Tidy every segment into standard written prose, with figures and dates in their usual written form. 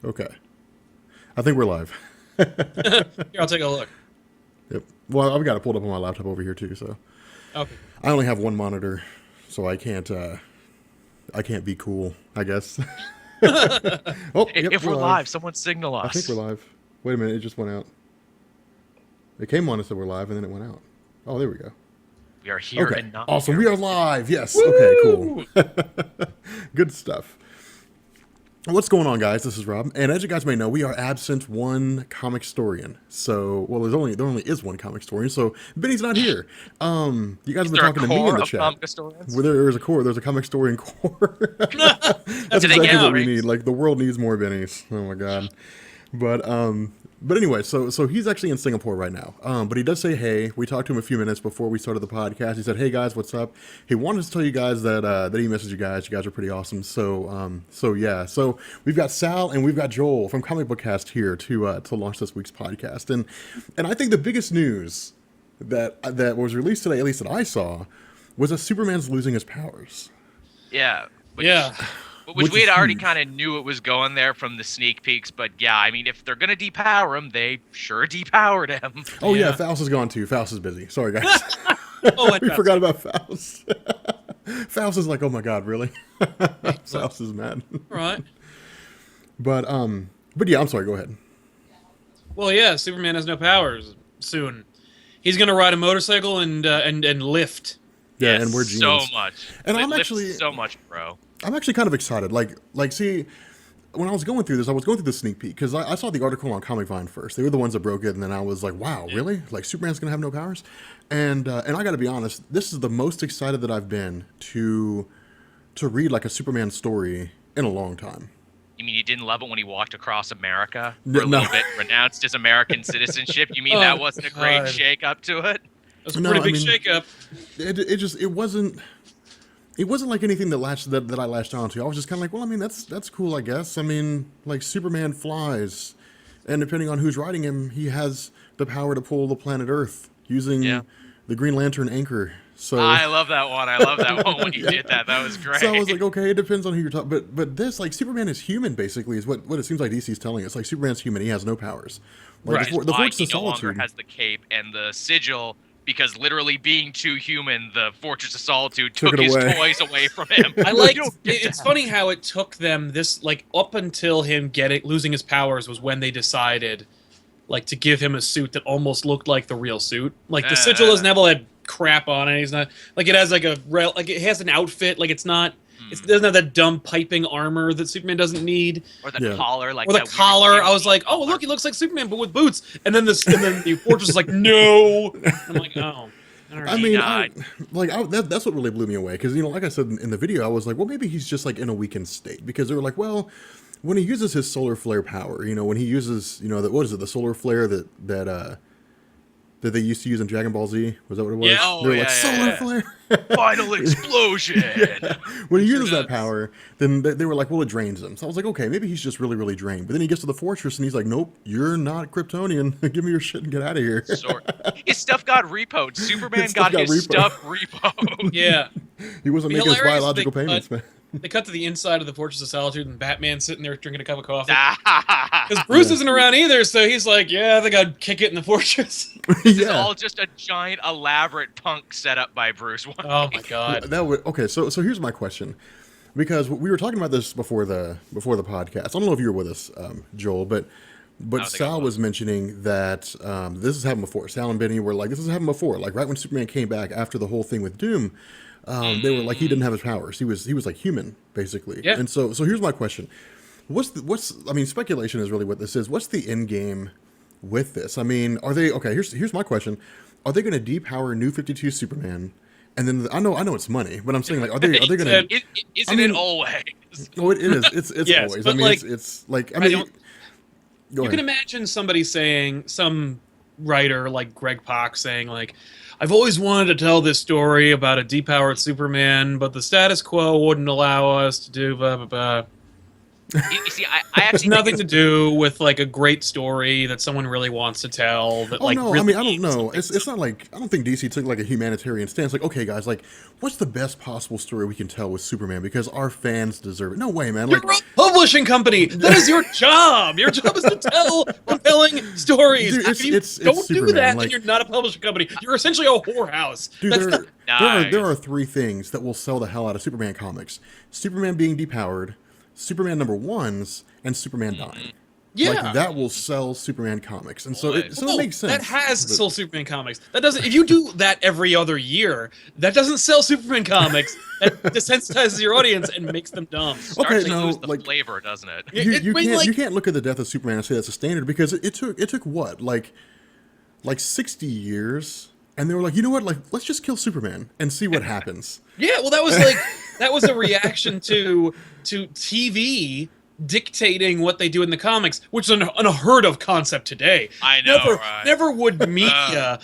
Okay. I think we're live. Here, I'll take a look. Yep. Well, I've got it pulled up on my laptop over here too, so Okay. I only have one monitor, so I can't be cool, I guess. Oh, yep, If we're we're live. live, someone signal I think us. we're live. Wait a minute, it just went out. It came on and said we're live, and then it went out. Oh, there we go. We are here Okay, and not awesome. here. We are live. Yes. Okay, cool. Good stuff. What's going on, guys? This is Rob, and as you guys may know, we are absent one comic historian. So, well, there only is one comic historian. So, Vinny's not here. You guys have been Is there a talking to me in core the of chat. comic historians? Where there's a core, there's a comic historian core. That's Do they exactly get what we ratings? need. Like the world needs more Vinnies. Oh my god. But anyway, so he's actually in Singapore right now. But he does say hey. We talked to him a few minutes before we started the podcast. He said, "Hey guys, what's up?" He wanted to tell you guys that he messaged you guys. You guys are pretty awesome. So yeah. So we've got Sal and we've got Joel from Comic Book Cast here to launch this week's podcast. And I think the biggest news that was released today, at least that I saw, was that Superman's losing his powers. Yeah. Which, Yeah. Which we is had already huge. kind of knew it was going there from the sneak peeks, but yeah, I mean, if they're gonna depower him, they sure depowered him. Oh yeah, Yeah. Faust is gone too. Faust is busy. Sorry guys. Oh, We forgot about Faust. Faust is like, oh my god, really? Faust is mad. Right. But yeah, I'm sorry. Go ahead. Well, yeah. Superman has no powers soon. He's gonna ride a motorcycle and lift. Yeah, Yes, and we're so genius. much. And It I'm lifts actually- so much, bro. I'm actually kind of excited. See, when I was going through this, I was going through the sneak peek because I saw the article on Comic Vine first. They were the ones that broke it, and then I was like, wow, really? Like Superman's gonna have no powers? And I got to be honest, this is the most excited that I've been to read like a Superman story in a long time. You mean you didn't love it when he walked across America No, for a little bit, renounced his American citizenship? You mean Oh, that wasn't a great God. shake up to it? That's a No, pretty I big mean- shakeup. It wasn't like anything that I latched onto. I was just kind of like, well, I mean, that's cool, I guess. I mean, like Superman flies, and depending on who's riding him, he has the power to pull the planet Earth using Yeah. the Green Lantern anchor. So I love that one. I love that one when you did that. That was great. So I was like, okay, it depends on who you're talking. But this, like, Superman is human, basically, is what it seems like DC's telling us. Like, Superman's human; he has no powers. Like, Right. the Why Fortress he of no longer Solitude. has the cape and the sigil, because literally being too human, the Fortress of Solitude Took took it his away. toys away from him. I like. You don't get to It's have- funny how it took them this up until him losing his powers was when they decided to give him a suit that almost looked like the real suit. Like the sigil doesn't have all that crap on it. He's not like it has it has an outfit. Like it doesn't have that dumb piping armor that Superman doesn't need. Or the Yeah. collar, like Or the that weird collar. I was guaranteed like, oh collar. look, he looks like Superman but with boots. And then the Fortress is like, no. I'm like, oh. All right. I mean, died. that's what really blew me away because like I said in the video, I was like, well, maybe he's just like in a weakened state because they were like, well, when he uses his solar flare power, when he uses, what is it, the solar flare that they used to use in Dragon Ball Z? Was that what it was? Yeah. Oh, they were yeah, like yeah, solar yeah. flare. Final explosion. When he uses does. that power, then they were like, well, it drains him. So I was like, okay, maybe he's just really, really drained. But then he gets to the fortress and he's like, nope, you're not Kryptonian. Give me your shit and get out of here. His stuff got repoed. Superman His stuff got his got stuff repoed. Yeah. He wasn't Be making his hilarious if biological they payments, cut- man. They cut to the inside of the Fortress of Solitude and Batman sitting there drinking a cup of coffee. Because Because Bruce isn't around either, so he's like, yeah, I think I'd kick it in the fortress. This is Yeah. all just a giant, elaborate punk set up by Bruce Wayne. Oh my god. That would okay. So here's my question, because we were talking about this before the podcast. I don't know if you were with us, Joel, but think I Sal was mentioning that this has happened before. Sal and Benny were like, this has happened before. Like right when Superman came back after the whole thing with Doom, they were like, he didn't have his powers. He was like human basically. Yeah. And so here's my question: I mean, speculation is really what this is. What's the end game with this? I mean, are they okay? Here's my question: are they going to depower New 52 Superman? And then I know it's money, but I'm saying like, are they going to? Isn't I mean- it always? Oh, it is. It's Yes, always. but, I mean, like, it's like. I I mean, don't- go You ahead. can imagine somebody saying, some writer like Greg Pak saying, like, I've always wanted to tell this story about a depowered Superman, but the status quo wouldn't allow us to do blah, blah, blah. You see, I It's actually think nothing it's to do with like a great story that someone really wants to tell. That Oh like no, I really mean I don't needs know. something. It's not like I don't think DC took like a humanitarian stance. Like, okay, guys, like, what's the best possible story we can tell with Superman because our fans deserve it? No way, man. You're Like, a publishing company. That is your job. Your job is to tell compelling stories. Dude, If you it's don't do Superman. that, Like, then you're not a publishing company. You're essentially a whorehouse. dude, That's not, there are nice. three things that will sell the hell out of Superman comics: Superman being depowered, Superman #1s, and Superman dying. yeah. Like that will sell Superman comics, and so Boy. it makes sense. That has but- sold Superman comics. That doesn't. If you do that every other year, that doesn't sell Superman comics. That desensitizes your audience and makes them dumb. Okay, Starts to no, lose the like- flavor, doesn't it? you, It- you I mean, can't like- you can't look at the death of Superman and say that's a standard because it took what like 60 years, and they were like, you know what, like let's just kill Superman and see what happens. Yeah, well, that was a reaction to TV dictating what they do in the comics, which is an unheard of concept today. I know, Never, right? never would media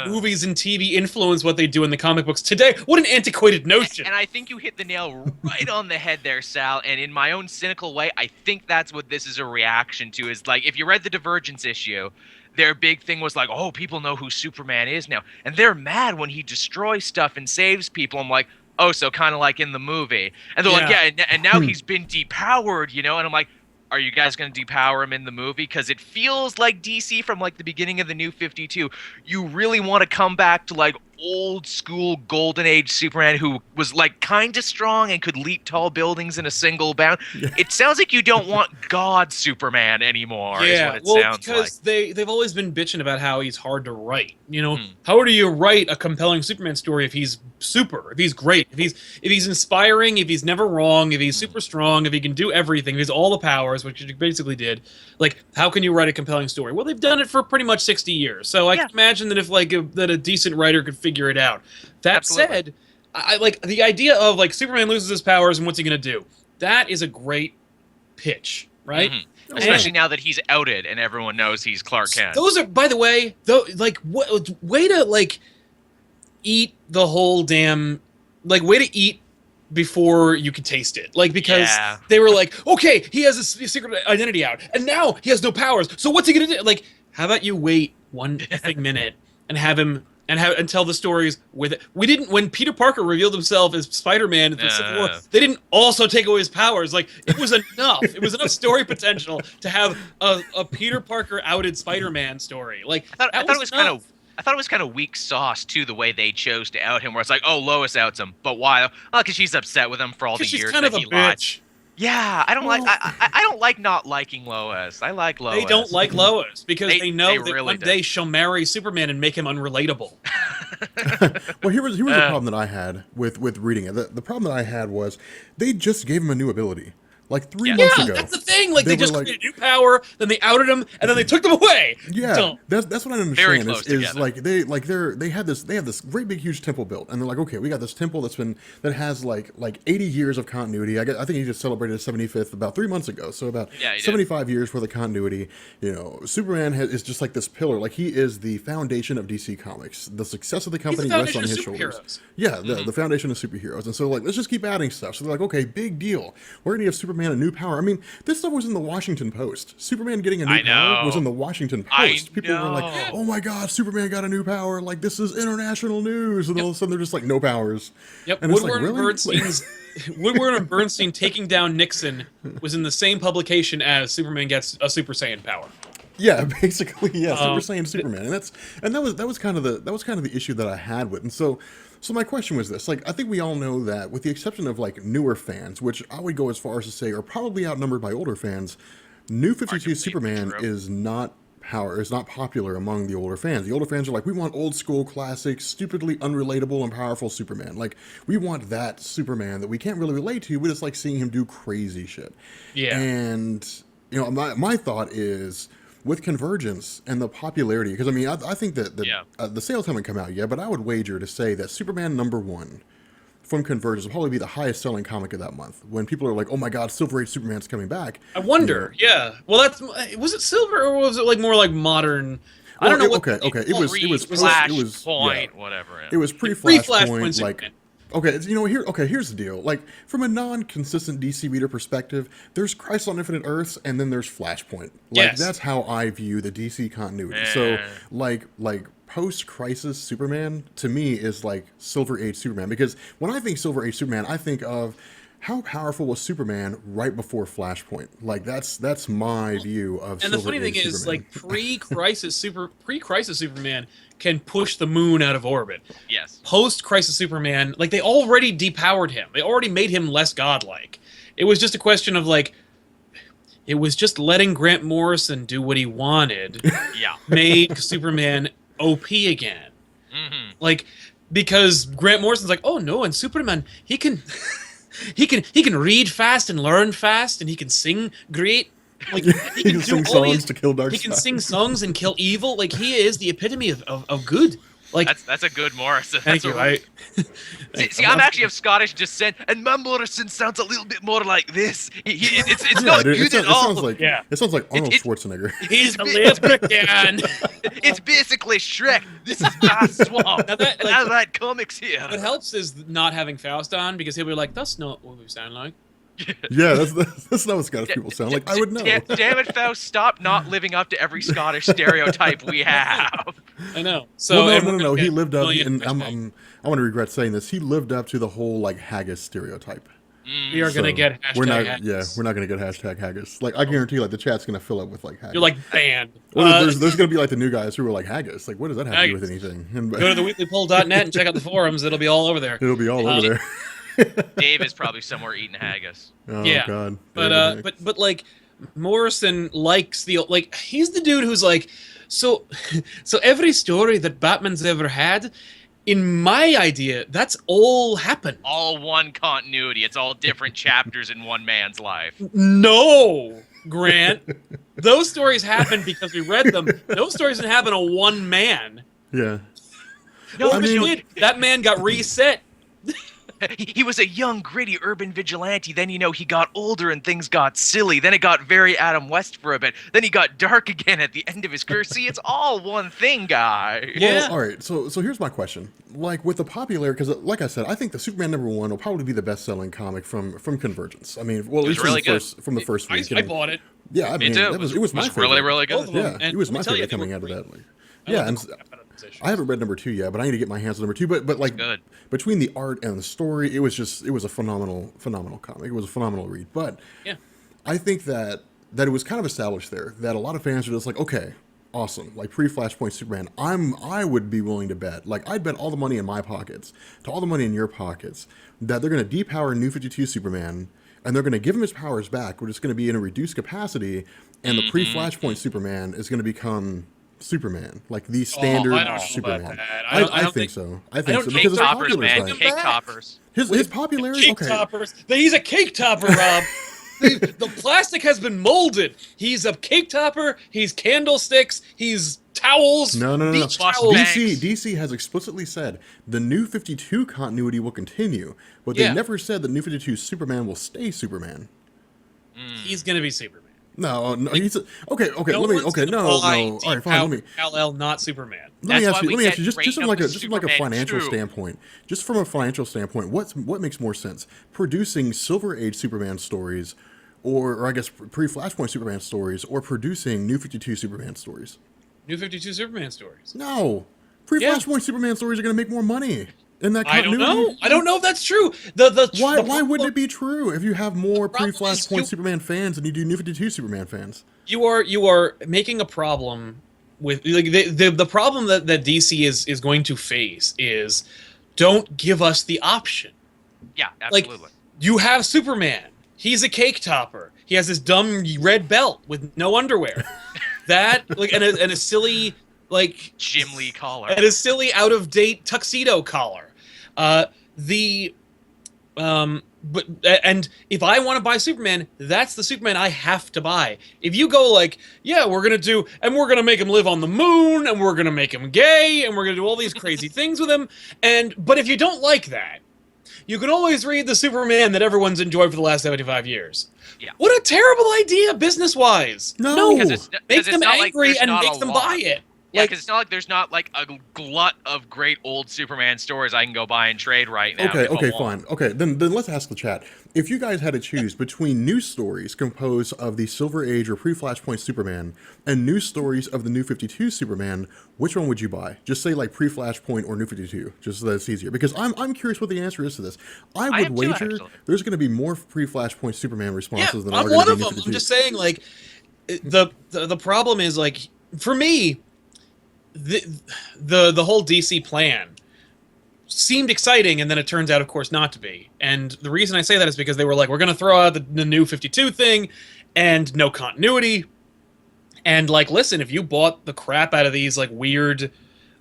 movies and TV influence what they do in the comic books today. What an antiquated notion! And I think you hit the nail right on the head there, Sal. And in my own cynical way, I think that's what this is a reaction to. Is like, if you read the Divergence issue, their big thing was like, oh, people know who Superman is now. And they're mad when he destroys stuff and saves people. I'm like, oh, so kind of like in the movie. And they're like, yeah, and now he's been depowered, you know? And I'm like, are you guys going to depower him in the movie? Because it feels like DC from like the beginning of the New 52. You really want to come back to like old school golden age Superman who was like kind of strong and could leap tall buildings in a single bound. It sounds like you don't want God Superman anymore. Is what it sounds because like. they've always been bitching about how he's hard to write. You know, how do you write a compelling Superman story if he's super, if he's great, if he's inspiring, if he's never wrong, if he's super strong, if he can do everything, if he's all the powers, which he basically did. Like, how can you write a compelling story? Well, they've done it for pretty much 60 years. So I can imagine that if like that a decent writer could figure it out. That said, I like the idea of like Superman loses his powers and what's he gonna do? That is a great pitch, right? Especially now that he's outed and everyone knows he's Clark Kent. Those are, by the way, way to like eat the whole damn, like way to eat before you could taste it. Like, because they were like, okay, he has a secret identity out, and now he has no powers. So what's he gonna do? Like, how about you wait one minute and have him and tell the stories with it. We didn't, when Peter Parker revealed himself as Spider-Man in the Civil War, they didn't also take away his powers. Like, it was enough. It was enough story potential to have a Peter Parker outed Spider-Man story. Like, I thought it was kind of weak sauce too, the way they chose to out him. Where it's like, oh, Lois outs him, but why? Oh, because she's upset with him for all the years kind that of a he lied. bitch. Yeah, I don't like. I don't like not liking Lois. I like Lois. They don't like Lois because they know they that really one day she'll marry Superman and make him unrelatable. Well, here was the problem that I had with reading it. The problem that I had was they just gave him a new ability. Like 3 months ago. That's the thing. Like, they just were like, created a new power, then they outed him, and then they took them away. Yeah, Dumb. that's what I don't Very understand. close Is together. they have this great big huge temple built, and they're like, okay, we got this temple that has like 80 years of continuity. I think he just celebrated his 75th about 3 months ago, so about 75 years worth of continuity. You know, Superman is just like this pillar. Like, he is the foundation of DC Comics. The success of the company rests on his shoulders. Yeah, the foundation of superheroes, and so like let's just keep adding stuff. So they're like, okay, big deal. We're gonna give Superman a new power. I mean, this stuff was in the Washington Post. Superman getting a new power was in the Washington Post. People were like, oh my god, Superman got a new power. Like, this is international news. And all of a sudden they're just like, no powers. Yep. And Woodward it's like, really? Woodward and Bernstein taking down Nixon was in the same publication as Superman gets a Super Saiyan power. Yeah, basically, yeah, Super Saiyan Superman, and that was kind of the issue that I had with, and so my question was this: like, I think we all know that, with the exception of like newer fans, which I would go as far as to say are probably outnumbered by older fans, New 52 Superman is not popular among the older fans. The older fans are like, we want old school classic, stupidly unrelatable and powerful Superman. Like, we want that Superman that we can't really relate to. We just like seeing him do crazy shit. Yeah, and you know, my thought is, with Convergence and the popularity, because I mean, I think that the sales haven't come out yet, but I would wager to say that Superman #1 from Convergence will probably be the highest selling comic of that month. When people are like, "Oh my God, Silver Age Superman's coming back." I wonder. Yeah. Well, was it Silver or was it like more like modern? Well, I don't know. It was Flashpoint, whatever. It was Pre-Flashpoint, like. Superman. Okay, here's the deal. Like, from a non-consistent DC reader perspective, there's Crisis on Infinite Earths, and then there's Flashpoint. Like, Yes. that's how I view the DC continuity. So, like post-Crisis Superman, to me, is like Silver Age Superman. Because when I think Silver Age Superman, I think of how powerful was Superman right before Flashpoint. Like, that's my view of And Silver the funny thing Age is, Superman. like, pre-Crisis Superman can push the moon out of orbit. Yes. Post-Crisis Superman, like, they already depowered him. They already made him less godlike. It was just a question of, like, it was just letting Grant Morrison do what he wanted. Yeah. Made Superman OP again. Mm-hmm. Like, because Grant Morrison's like, oh no, and Superman, he can he can read fast and learn fast, and he can sing great. Like, he can sing songs to kill Darkseid. He can sing songs and kill evil. Like, he is the epitome of good. Like, That's a good Morrison. thank you. See, I'm actually of Scottish descent, and my Morrison sounds a little bit more like this. It's not dude, good at all. It sounds like Arnold Schwarzenegger. He's the leprechaun. It's basically Shrek. This is my swamp. Now that, and I write comics here. What helps is not having Faust on, because he'll be like, that's not what we sound like. Yeah, that's not what Scottish people sound like. I would know. Damn it, Faust! Stop not living up to every Scottish stereotype we have. I know. So no. He lived up, and I want to regret saying this. He lived up to the whole like haggis stereotype. We are gonna get hashtag we're not. haggis. Yeah, we're not gonna get hashtag haggis. Like, I guarantee, like, the chat's gonna fill up with like haggis. You're like banned. Well, there's gonna be like the new guys who are like haggis. Like, what does that have to do with Haggis. anything? And, Go to the weeklypoll.net and check out the forums. It'll be all over there. it'll be all over there. Dave is probably somewhere eating haggis. Oh Yeah, God. But like, Morrison likes he's the dude who's like, so every story that Batman's ever had, in my idea, that's all happened. All one continuity. It's all different chapters in one man's life. No, Grant. Those stories happened because we read them. Those stories didn't happen to one man. Yeah. No, I mean- that man got reset. He was a young, gritty urban vigilante. Then, he got older and things got silly. Then it got very Adam West for a bit. Then he got dark again at the end of his career. See, it's all one thing, guy. Yeah. Well, all right. So here's my question. Like, with the popularity, because like I said, I think the Superman #1 will probably be the best-selling comic from Convergence. I mean, well, at least really from the first week. I bought it. Yeah, I mean, too. it was my favorite. really, really Both of good. them. Yeah, And it was let me my tell you, favorite they were coming out of great. that. Like, I yeah, love and the crap out of those issues. I haven't read #2 yet, but I need to get my hands on #2. But like, Good. between the art and the story, it was a phenomenal comic. It was a phenomenal read. But Yeah. I think that it was kind of established there that a lot of fans are just like, okay, awesome, like pre-Flashpoint Superman. I would be willing to bet, like, I'd bet all the money in my pockets to all the money in your pockets that they're going to depower New 52 Superman, and they're going to give him his powers back, but it's going to be in a reduced capacity, and the pre-Flashpoint Superman is going to become Superman, like the standard I don't know about Superman. that. I don't think so. I think so Cake because it's toppers, popular man. side. Cake toppers. His popularity. Cake Okay, toppers. He's a cake topper, Rob. The plastic has been molded. He's a cake topper. He's candlesticks. He's towels. No. Beach Boss towels. Banks. DC has explicitly said the New 52 continuity will continue, but they Yeah. never said that New 52 Superman will stay Superman. He's gonna be Superman. No, he's okay. No let me. one's Okay, gonna no. buy All right, fine. Let me. LL, not Superman. Let me That's ask why you. we get Just Reign from of like the a Superman financial 2. standpoint. Just from a financial standpoint, what makes more sense? Producing Silver Age Superman stories, or I guess pre-Flashpoint Superman stories, or producing New 52 Superman stories? New 52 Superman stories. No, pre-Flashpoint Superman stories are going to make more money in that I don't continuity. know. I don't know if that's true. Why wouldn't it be true if you have more problem is pre-Flashpoint you- Superman fans than you do New 52 Superman fans? You are making a problem with like the problem that DC is going to face is don't give us the option. Yeah, Like, absolutely. you have Superman. He's a cake topper. He has this dumb red belt with no underwear. That like and a silly like Jim Lee collar. and a silly out of date tuxedo collar. But if I want to buy Superman, that's the Superman I have to buy. If you go like, yeah, we're gonna make him live on the moon, and we're gonna make him gay, and we're gonna do all these crazy things with him, but if you don't like that, you can always read the Superman that everyone's enjoyed for the last 75 years. Yeah. What a terrible idea, business-wise. No. Because it's Make them not like angry there's and not make a them lot. buy it. Yeah, Like- because it's not like there's not like a glut of great old Superman stories I can go buy and trade right now. Okay, if I okay, want. fine. Okay, then let's ask the chat. If you guys had to choose between new stories composed of the Silver Age or Pre-Flashpoint Superman and new stories of the New 52 Superman, which one would you buy? Just say like Pre-Flashpoint or New 52, just so that it's easier. Because I'm curious what the answer is to this. I would am too, wager actually. there's going to be more Pre-Flashpoint Superman Yeah, responses than I'm are going one to of be New them. 52. I'm just saying, like, the problem is, like, for me, the whole DC plan seemed exciting, and then it turns out, of course, not to be. And the reason I say that is because they were like, we're going to throw out the new 52 thing, and no continuity. And, like, listen, if you bought the crap out of these, like, weird...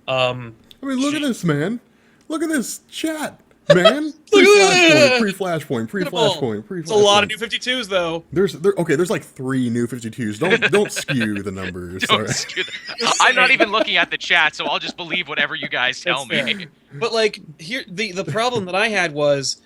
I mean, look at this, man. Look at this chat, man. Look at Pre-Flashpoint, Pre-Flashpoint, Pre-Flashpoint. It's a lot of new 52s, though. There's like 3 New 52s. Don't skew the numbers. Don't Sorry. skew I'm not even looking at the chat, so I'll just believe whatever you guys tell That's me. fair. But, like, here the problem that I had was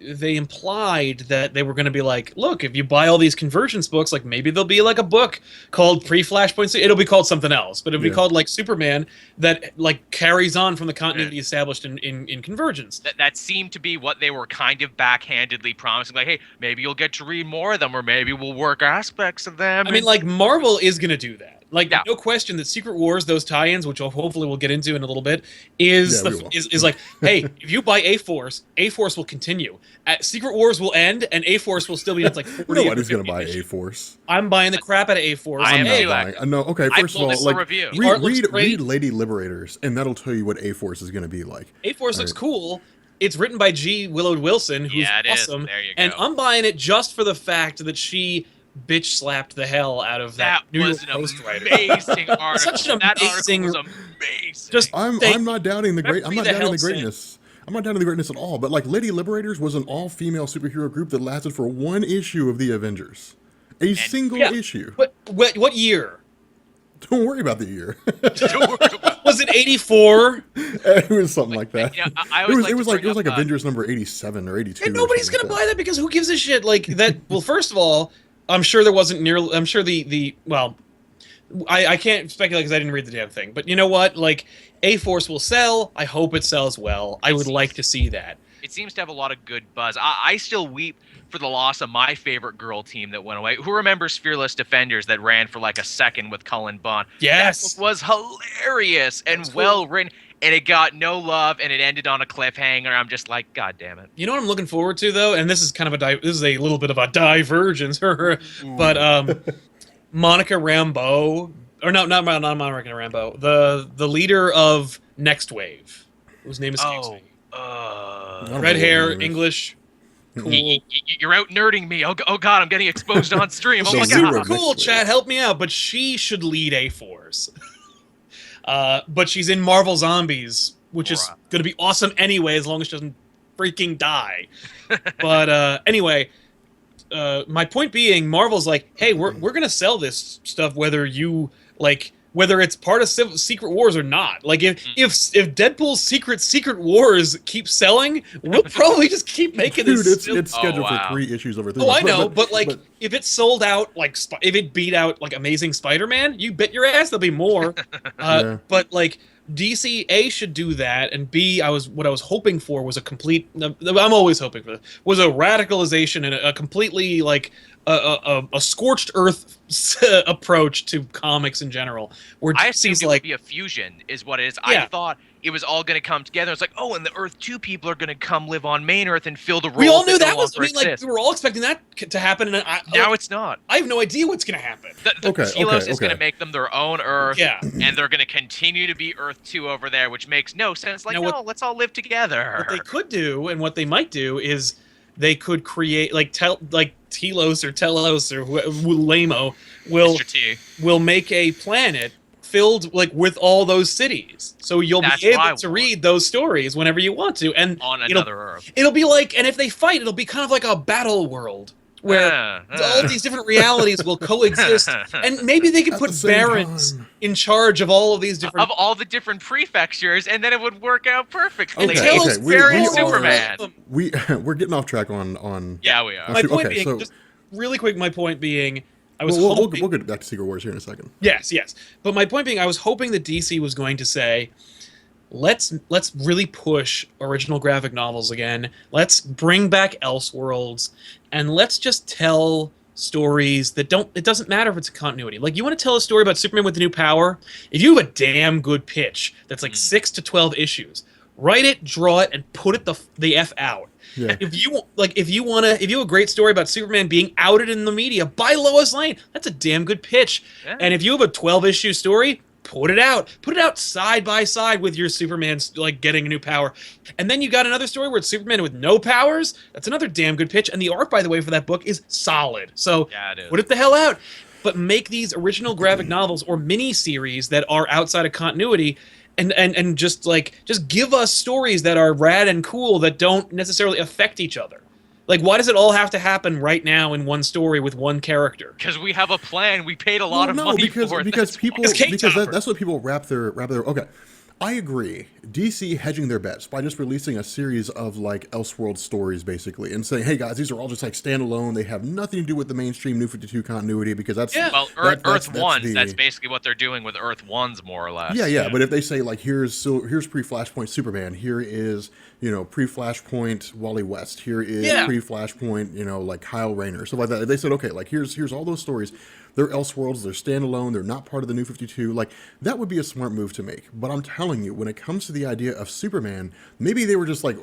they implied that they were going to be like, look, if you buy all these Convergence books, like, maybe there'll be like a book called Pre-Flashpoint. It'll be called something else, but it'll be called like Superman that like carries on from the continuity established in Convergence. That seemed to be what they were kind of backhandedly promising. Like, hey, maybe you'll get to read more of them, or maybe we'll work aspects of them. I mean, like, Marvel is going to do that. Like, Yeah. no question that Secret Wars, those tie-ins, which hopefully we'll get into in a little bit, is like, hey, if you buy A-Force will continue. Secret Wars will end, and A-Force will still be at like 40. Nobody's gonna buy A-Force. I'm buying the crap out of A-Force. I am Hey, too, actually. No, okay. I First of pulled all, this for like, review. The art looks read great. Lady Liberators, and that'll tell you what A-Force is gonna be like. A-Force looks Right. cool. It's written by G. Willowed Wilson, who's Yeah, it is. awesome. There you And go. I'm buying it just for the fact that she bitch slapped the hell out of that New was York an Post writer. amazing article. Such an That amazing- article was amazing. Just I'm not doubting the great. I'm Free not the doubting the hell sent. greatness. I'm not doubting the greatness at all. But like, Lady Liberators was an all-female superhero group that lasted for 1 issue of the Avengers, a single issue. What year? Don't worry about the year. Was it 84? It was something like that. You know, I It always was like it was to like bring up, Avengers number 87 or 82. And or nobody's something gonna like buy that because who gives a shit? Like that. Well, first of all, I'm sure there wasn't nearly. I'm sure the well, I can't speculate because I didn't read the damn thing. But you know what? Like, A-Force will sell. I hope it sells well. I would like to see that. It seems to have a lot of good buzz. I still weep for the loss of my favorite girl team that went away. Who remembers Fearless Defenders that ran for like a second with Cullen Bunn? Yes. That book was hilarious and That's cool. well written, and it got no love, and it ended on a cliffhanger. I'm just like, God damn it. You know what I'm looking forward to though, and this is kind of this is a little bit of a divergence, but Monica Rambeau, or not Monica Rambeau, the leader of Next Wave, whose name escapes me. I don't Red know hair, what her name is. English, cool. You're out nerding me. Oh God, I'm getting exposed on stream. Oh So my zero. God. Next Cool, Wave. Chad, help me out. But she should lead A-Force. But she's in Marvel Zombies, which is Bruh. going to be awesome anyway, as long as she doesn't freaking die. But anyway, my point being, Marvel's like, hey, we're going to sell this stuff whether you, like, whether it's part of Secret Wars or not. Like, if Deadpool's Secret Wars keeps selling, we'll probably just keep making Dude, this. it's scheduled wow. for 3 issues over 3 Oh, I months. know, but like, if it sold out, like, if it beat out like Amazing Spider-Man, you bet your ass there'll be more. Yeah. But like, DC A should do that, and B, what I was hoping for was a complete. I'm always hoping for this. Was a radicalization and a completely like a scorched earth approach to comics in general. Where I assumed DC's it like, would be a fusion, is what it is. Yeah. I thought it was all going to come together. It's like, oh, and the Earth 2 people are going to come live on main Earth and fill the role. we all knew that no was. I longer mean, like, exists. we were all expecting that to happen, and Now it's not. I have no idea what's gonna happen. The Okay, Telos is okay. going to make them their own Earth, Yeah. and they're going to continue to be Earth 2 over there, which makes no sense. Like, Now, no, let's all live together. What they could do, and what they might do, is they could create Telos or Telos or Lamo will Mr. T. will make a planet filled like with all those cities, so you'll That's be what I able to want. read those stories whenever you want to, and On it'll, another Earth. it'll be like, and if they fight, it'll be kind of like a battle world where all of these different realities will coexist, and maybe they could At put the same barons time. in charge of all of these different. Of all the different prefectures, and then it would work out perfectly. Okay, Tails okay, very we are- Superman. we're getting off track on Yeah, we are. on My Okay, point being, so- just really quick, my point being, I was We'll hoping. we'll get back to Secret Wars here in a second. Yes, yes. But my point being, I was hoping that DC was going to say, let's really push original graphic novels again. Let's bring back Elseworlds, and let's just tell stories that don't. It doesn't matter if it's a continuity. Like, you want to tell a story about Superman with a new power? If you have a damn good pitch that's like 6 to 12 issues, write it, draw it, and put it the f out. Yeah. If you have a great story about Superman being outed in the media by Lois Lane, that's a damn good pitch. Yeah. And if you have a 12-issue story, put it out side by side with your Superman like getting a new power. And then you got another story where it's Superman with no powers. That's another damn good pitch. And the art, by the way, for that book is solid. So put it the hell out. But make these original graphic novels or mini series that are outside of continuity. And just give us stories that are rad and cool that don't necessarily affect each other. Like, why does it all have to happen right now in one story with one character? Because we have a plan. We paid a lot of money for it. Because people Kate Topper. that's what people wrap their okay. I agree. DC hedging their bets by just releasing a series of like Elseworld stories, basically, and saying, "Hey guys, these are all just like standalone. They have nothing to do with the mainstream New 52 continuity." Because that's well, Earth Ones. That's basically what they're doing with Earth Ones, more or less. Yeah. But if they say like, here's pre-Flashpoint Superman, here is pre-Flashpoint Wally West, here is pre-Flashpoint like Kyle Rayner, stuff like that. If they said, okay, like here's all those stories. They're Elseworlds, they're standalone, they're not part of the New 52. Like, that would be a smart move to make. But I'm telling you, when it comes to the idea of Superman, maybe they were just like,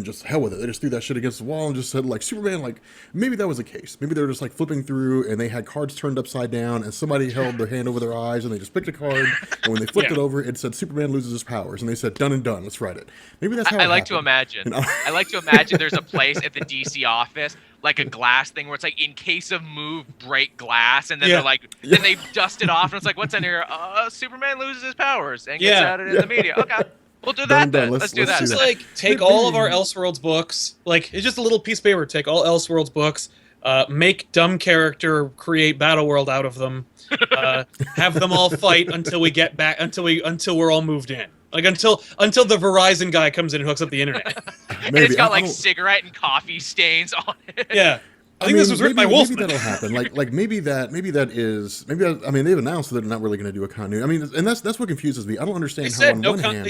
just hell with it. They just threw that shit against the wall and just said, like, Superman, like, maybe that was the case. Maybe they were just, like, flipping through and they had cards turned upside down and somebody held their hand over their eyes and they just picked a card. And when they flipped it over, it said Superman loses his powers. And they said, done and done, let's write it. Maybe that's how I like to imagine. I like to imagine there's a place at the DC office, like a glass thing where it's like, in case of move, break glass, and then they're like, then they dust it off, and it's like, what's in here? Superman loses his powers and gets outed in the media. Okay, we'll do that then. Let's do that. Just like take all of our Elseworlds books, like it's just a little piece of paper. Take all Elseworlds books, make dumb character, create Battle World out of them, have them all fight until we get back, until we're all moved in. Like until the Verizon guy comes in and hooks up the internet. And it's got like cigarette and coffee stains on it. Yeah. I think this was written by Wolfman. Maybe that'll happen. Maybe they've announced that they're not really going to do a continuity. I mean, and that's what confuses me. I don't understand how on one hand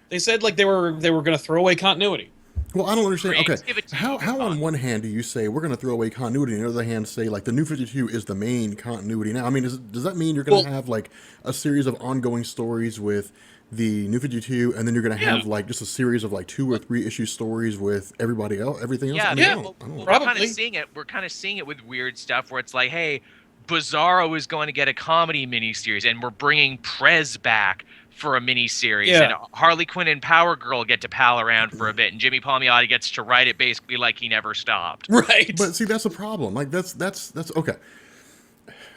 they said like they were going to throw away continuity. Well, I don't understand. Great. Okay, how on one hand do you say we're going to throw away continuity, and on the other hand say like the New 52 is the main continuity now? I mean, does that mean you're going to have like a series of ongoing stories with the New 52, and then you're going to have like just a series of like 2 or 3 issue stories with everything else? Yeah, I don't know. We're kind of seeing it. We're kind of seeing it with weird stuff where it's like, hey, Bizarro is going to get a comedy miniseries, and we're bringing Prez back for a miniseries, and Harley Quinn and Power Girl get to pal around for a bit, and Jimmy Palmiotti gets to write it basically like he never stopped. Right. But see, that's a problem. Like that's okay.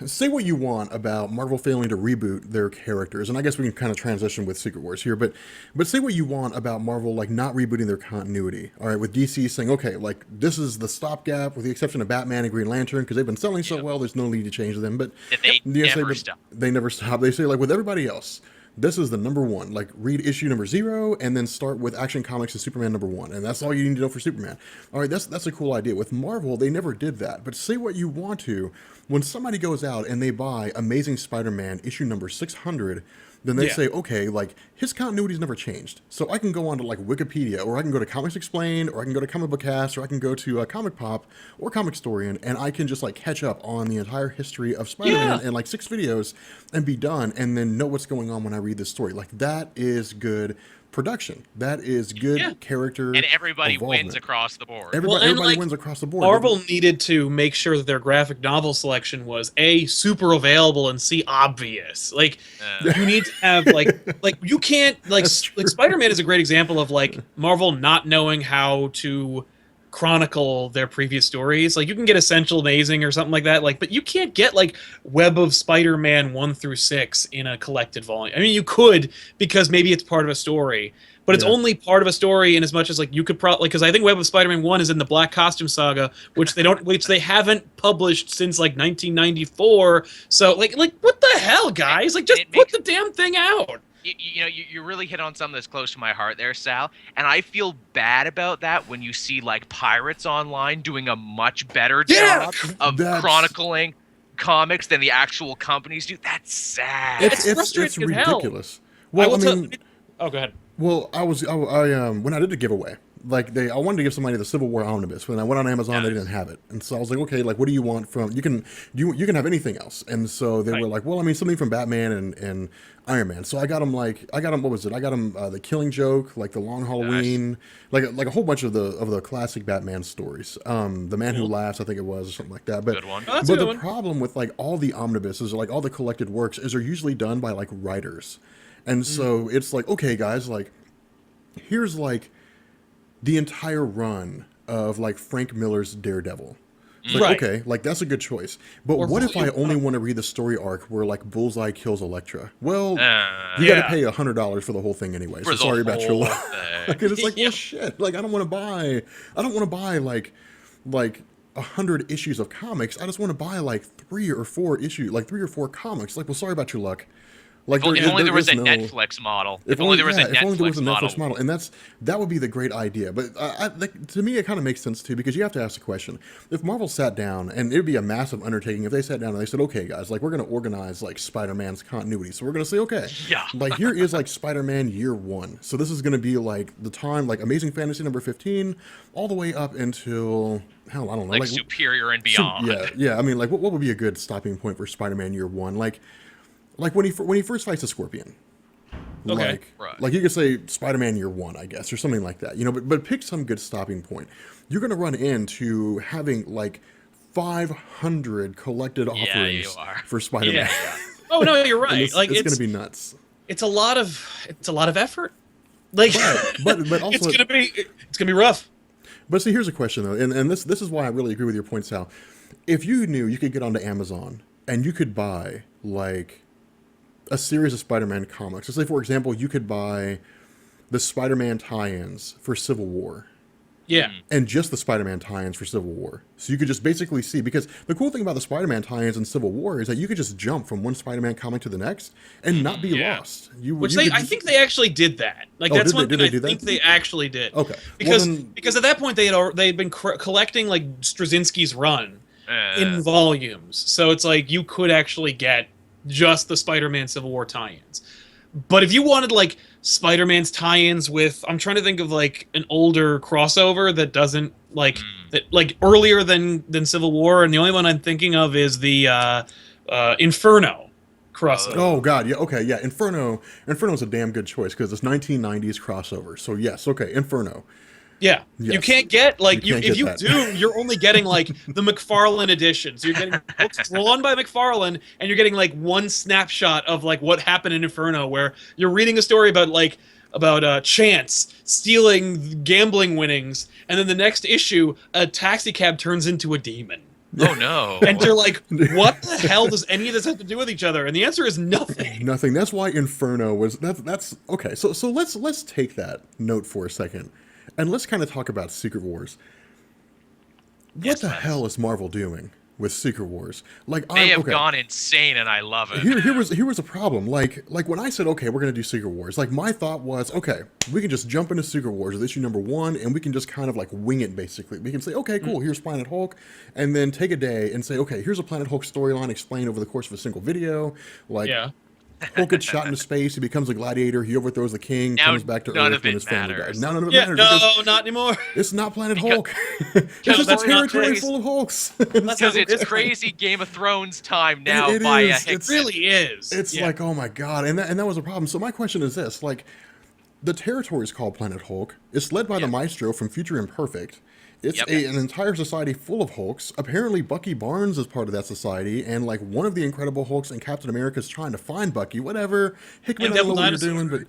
Say what you want about Marvel failing to reboot their characters, and I guess we can kind of transition with Secret Wars here, but say what you want about Marvel like not rebooting their continuity. All right, with DC saying, okay, like this is the stopgap, with the exception of Batman and Green Lantern, because they've been selling so well, there's no need to change them. But they never stop. They never stop. They say like with everybody else, this is the number one. Like read issue number 0, and then start with Action Comics and Superman number 1, and that's all you need to know for Superman. All right, that's a cool idea. With Marvel, they never did that. But say what you want to. When somebody goes out and they buy Amazing Spider-Man issue number 600, then they say, okay, like his continuity's never changed. So I can go on to like Wikipedia, or I can go to Comics Explained, or I can go to Comic Book Cast, or I can go to Comic Pop or Comic Storian, and I can just like catch up on the entire history of Spider-Man in like 6 videos and be done, and then know what's going on when I read this story. Like that is good production. That is good character, and everybody wins across the board. Everybody wins across the board. Marvel needed to make sure that their graphic novel selection was A, super available, and C, obvious. Like you need to have like you can't like Spider-Man is a great example of like Marvel not knowing how to chronicle their previous stories. Like you can get Essential Amazing or something like that, like, but you can't get like Web of Spider-Man 1 through 6 in a collected volume. I mean, you could, because maybe it's part of a story, but it's only part of a story in as much as like you could probably, because I think Web of Spider-Man 1 is in the Black Costume Saga, which they haven't published since like 1994. So like what the hell, guys? Like just put the damn thing out. You really hit on something that's close to my heart there, Sal. And I feel bad about that when you see like Pirates Online doing a much better job of chronicling comics than the actual companies do. That's sad. It's frustrating as hell. ridiculous. Well, I mean, oh, go ahead. well, I when I did the giveaway, like I wanted to give somebody the Civil War omnibus. When I went on Amazon, they didn't have it, and so I was like, okay, like what do you want from? You can have anything else, and so they were like, well, I mean, something from Batman and Iron Man. So I got them what was it? I got them the Killing Joke, like the Long Halloween, like a whole bunch of the classic Batman stories. The Man Who Laughs, I think it was, or something like that. But Good one. Oh, but the problem with like all the omnibuses, or like all the collected works, is they're usually done by like writers, and so it's like, okay, guys, like here's like the entire run of like Frank Miller's Daredevil. It's like, okay, like that's a good choice. But Or what if I only want to read the story arc where like Bullseye kills Elektra? Well, you got to pay $100 for the whole thing anyway. So sorry about your luck. Like, it's like, well, shit. Like I don't want to buy like 100 issues of comics. I just want to buy like 3 or 4 comics. Like, well, sorry about your luck. Like, If only there was a Netflix model. If only there was a Netflix model. And that would be the great idea. But to me, it kind of makes sense too, because you have to ask the question: if Marvel sat down, and it would be a massive undertaking if they sat down and they said, "Okay, guys, like we're going to organize like Spider-Man's continuity. So we're going to say, okay, like here is like Spider-Man Year 1. So this is going to be like the time like Amazing Fantasy number 15, all the way up until hell, I don't know, like Superior and beyond. Yeah. I mean, like what would be a good stopping point for Spider-Man Year 1? Like when he first fights the Scorpion, like you could say Spider-Man Year 1, I guess, or something like that, you know. But pick some good stopping point. You're gonna run into having like 500 collected offerings for Spider-Man. Oh no, you're right. it's gonna be nuts. It's a lot of effort. Like, but also it's gonna be rough. But see, here's a question though, and this is why I really agree with your point, Sal. If you knew you could get onto Amazon and you could buy like a series of Spider-Man comics. So say, for example, you could buy the Spider-Man tie-ins for Civil War. Yeah. And just the Spider-Man tie-ins for Civil War. So you could just basically see, because the cool thing about the Spider-Man tie-ins in Civil War is that you could just jump from one Spider-Man comic to the next and not be lost. I think they actually did that. Like, that's one thing I think they actually did. Okay. Because at that point they'd been collecting like Straczynski's run in volumes. So it's like you could actually get just the Spider-Man Civil War tie-ins. But if you wanted like Spider-Man's tie-ins with, I'm trying to think of like an older crossover that doesn't like that like earlier than Civil War, and the only one I'm thinking of is the Inferno crossover. Oh god, yeah, okay, yeah, Inferno's a damn good choice because it's 1990s crossover. So yes, okay, Inferno. Yeah, yes. You can't get like if you that. do, you're only getting like the McFarlane edition. So you're getting books drawn by McFarlane, and you're getting like one snapshot of like what happened in Inferno, where you're reading a story about Chance stealing gambling winnings, and then the next issue, a taxi cab turns into a demon. Oh no! And you're like, what the hell does any of this have to do with each other? And the answer is nothing. Nothing. That's why Inferno was that's okay. So let's take that note for a second. And let's kind of talk about Secret Wars. What the hell is Marvel doing with Secret Wars? Like they have gone insane, and I love it. Here was a problem. Like when I said, okay, we're gonna do Secret Wars. Like my thought was, okay, we can just jump into Secret Wars with issue number 1, and we can just kind of like wing it. Basically, we can say, okay, cool, here's Planet Hulk, and then take a day and say, okay, here's a Planet Hulk storyline explained over the course of a single video. Like, Hulk gets shot into space. He becomes a gladiator. He overthrows the king. Comes back to Earth when his family dies. Now none of it matters. No, not anymore. It's not Planet Hulk. It's just a territory full of Hulks. Because it's crazy Game of Thrones time now. It really is. It's like, oh my god, and that was a problem. So my question is this: like, the territory is called Planet Hulk. It's led by the Maestro from Future Imperfect. It's an entire society full of Hulks. Apparently, Bucky Barnes is part of that society, and like one of the Incredible Hulks and Captain America is trying to find Bucky. Whatever, Hickman, I don't know what you're doing, but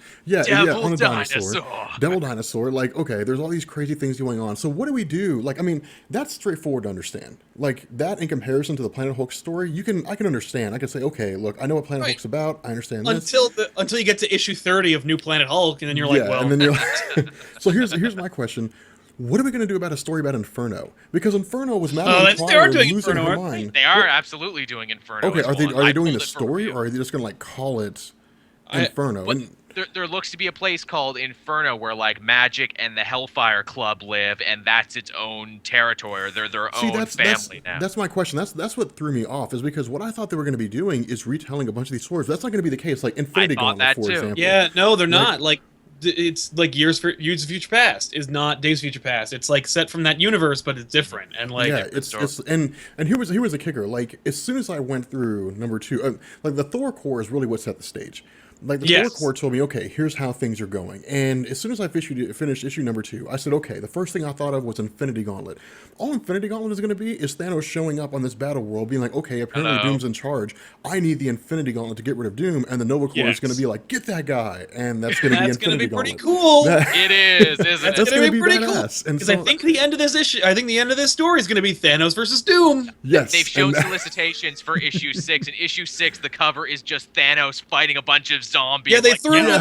on a dinosaur, Devil Dinosaur. Like, okay, there's all these crazy things going on. So what do we do? Like, I mean, that's straightforward to understand. Like that in comparison to the Planet Hulk story, I can understand. I can say, okay, look, I know what Planet Hulk's about. I understand this. Until you get to issue 30 of New Planet Hulk, and then you're like, well. And then you're like, so here's my question. What are we going to do about a story about Inferno? Because Inferno was Madeline Pryor losing her mind. They are absolutely doing Inferno. Okay, are they doing the story, or are they just going to like call it Inferno? there looks to be a place called Inferno where like Magic and the Hellfire Club live, and that's its own territory. They're their own family now. That's my question. That's what threw me off, is because what I thought they were going to be doing is retelling a bunch of these stories. That's not going to be the case. Like Infinity Gauntlet, for example. Yeah, no, they're not. Like it's like years of Future Past is not Days of Future Past. It's like set from that universe, but it's different. And like it's and here was the kicker. Like as soon as I went through number 2, like the Thor core is really what set the stage. Like the Thor core told me, okay, here's how things are going. And as soon as I finished issue number 2, I said, okay, the first thing I thought of was Infinity Gauntlet. All Infinity Gauntlet is going to be is Thanos showing up on this battle world, being like, okay, apparently Doom's in charge. I need the Infinity Gauntlet to get rid of Doom, and the Nova Corps is going to be like, get that guy, and that's going to be Infinity Gauntlet. That's going to be pretty cool. It is, isn't it? That's going to be pretty cool. Because I think the end of this story is going to be Thanos versus Doom. Yes, they've shown solicitations for issue 6, and issue 6, the cover is just Thanos fighting a bunch of zombies. Yeah,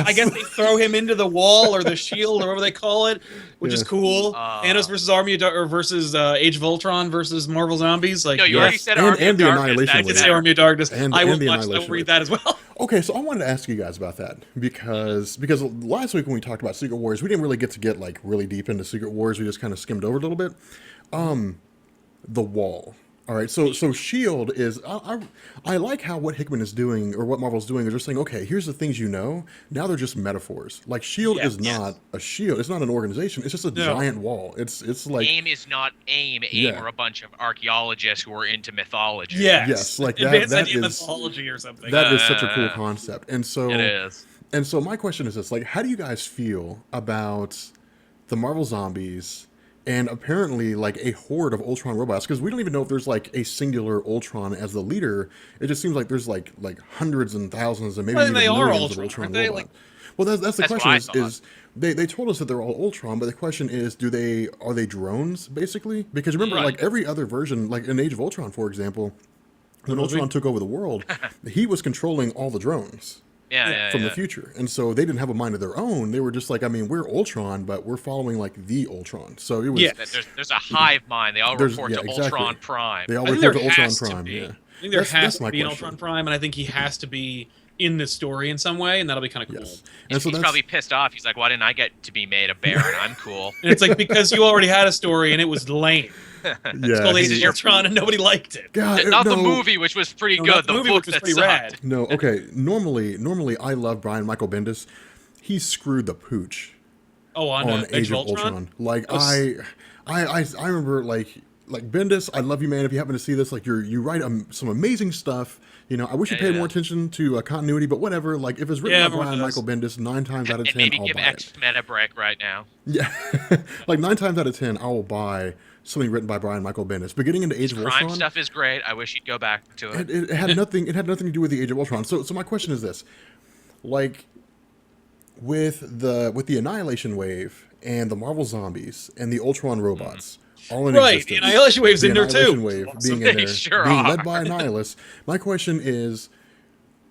I guess they throw him into the wall or the shield or whatever they call it, which is cool. Thanos versus versus Age of Ultron versus Marvel Zombies. Like, no, you already said Army of the Darkness. Annihilation I Wave. did say Army of Darkness. I will read that as well. Okay, so I wanted to ask you guys about that because last week when we talked about Secret Wars, we didn't really get like really deep into Secret Wars. We just kind of skimmed over it a little bit. The wall. All right, so Shield is I like how what Hickman is doing or what Marvel's doing. They're just saying, okay, here's the things you know. Now they're just metaphors. Like Shield is not a shield. It's not an organization. It's just a giant wall. It's like AIM is not AIM. AIM are a bunch of archaeologists who are into mythology. Yes, like that is mythology or something. That is such a cool concept. And so it is. And so my question is this: like, how do you guys feel about the Marvel Zombies? And apparently, like, a horde of Ultron robots, because we don't even know if there's, like, a singular Ultron as the leader. It just seems like there's, like hundreds and thousands and maybe even millions of Ultron robots. Like, well, that's the question is they told us that they're all Ultron, but the question is, are they drones, basically? Because remember, like, every other version, like in Age of Ultron, for example, when Ultron took over the world, he was controlling all the drones. From the future. And so they didn't have a mind of their own. They were just like, I mean, we're Ultron, but we're following like the Ultron. So it was there's a hive mind. They all report to Ultron Prime. They all report to Ultron Prime. I think there has to be an Ultron Prime, and I think he has to be in this story in some way, and that'll be kind of cool. And so he's probably pissed off. He's like, why didn't I get to be made a Baron? I'm cool. And it's like, because you already had a story and it was lame. It's called Age of Ultron and nobody liked it. Not the movie, which was pretty good. The movie, book which was pretty rad. No, okay. Normally, I love Brian Michael Bendis. He screwed the pooch. On Age of Ultron. Like I remember like Bendis. I love you, man. If you happen to see this, like you write some amazing stuff. You know, I wish you paid more attention to continuity, but whatever. Like, if it's written by Brian Michael Bendis, 9 times out of 10, maybe I'll give buy X-Men a break right now. Yeah, like 9 times out of 10, I will buy something written by Brian Michael Bendis. But getting into Age of Ultron, crime stuff is great. I wish he'd go back to it. It had nothing. It had nothing to do with the Age of Ultron. So my question is this: like, with the Annihilation Wave and the Marvel Zombies and the Ultron robots. All in existence. The Annihilation Wave's in there too. The Annihilation Wave being in there, being led by Annihilus. My question is,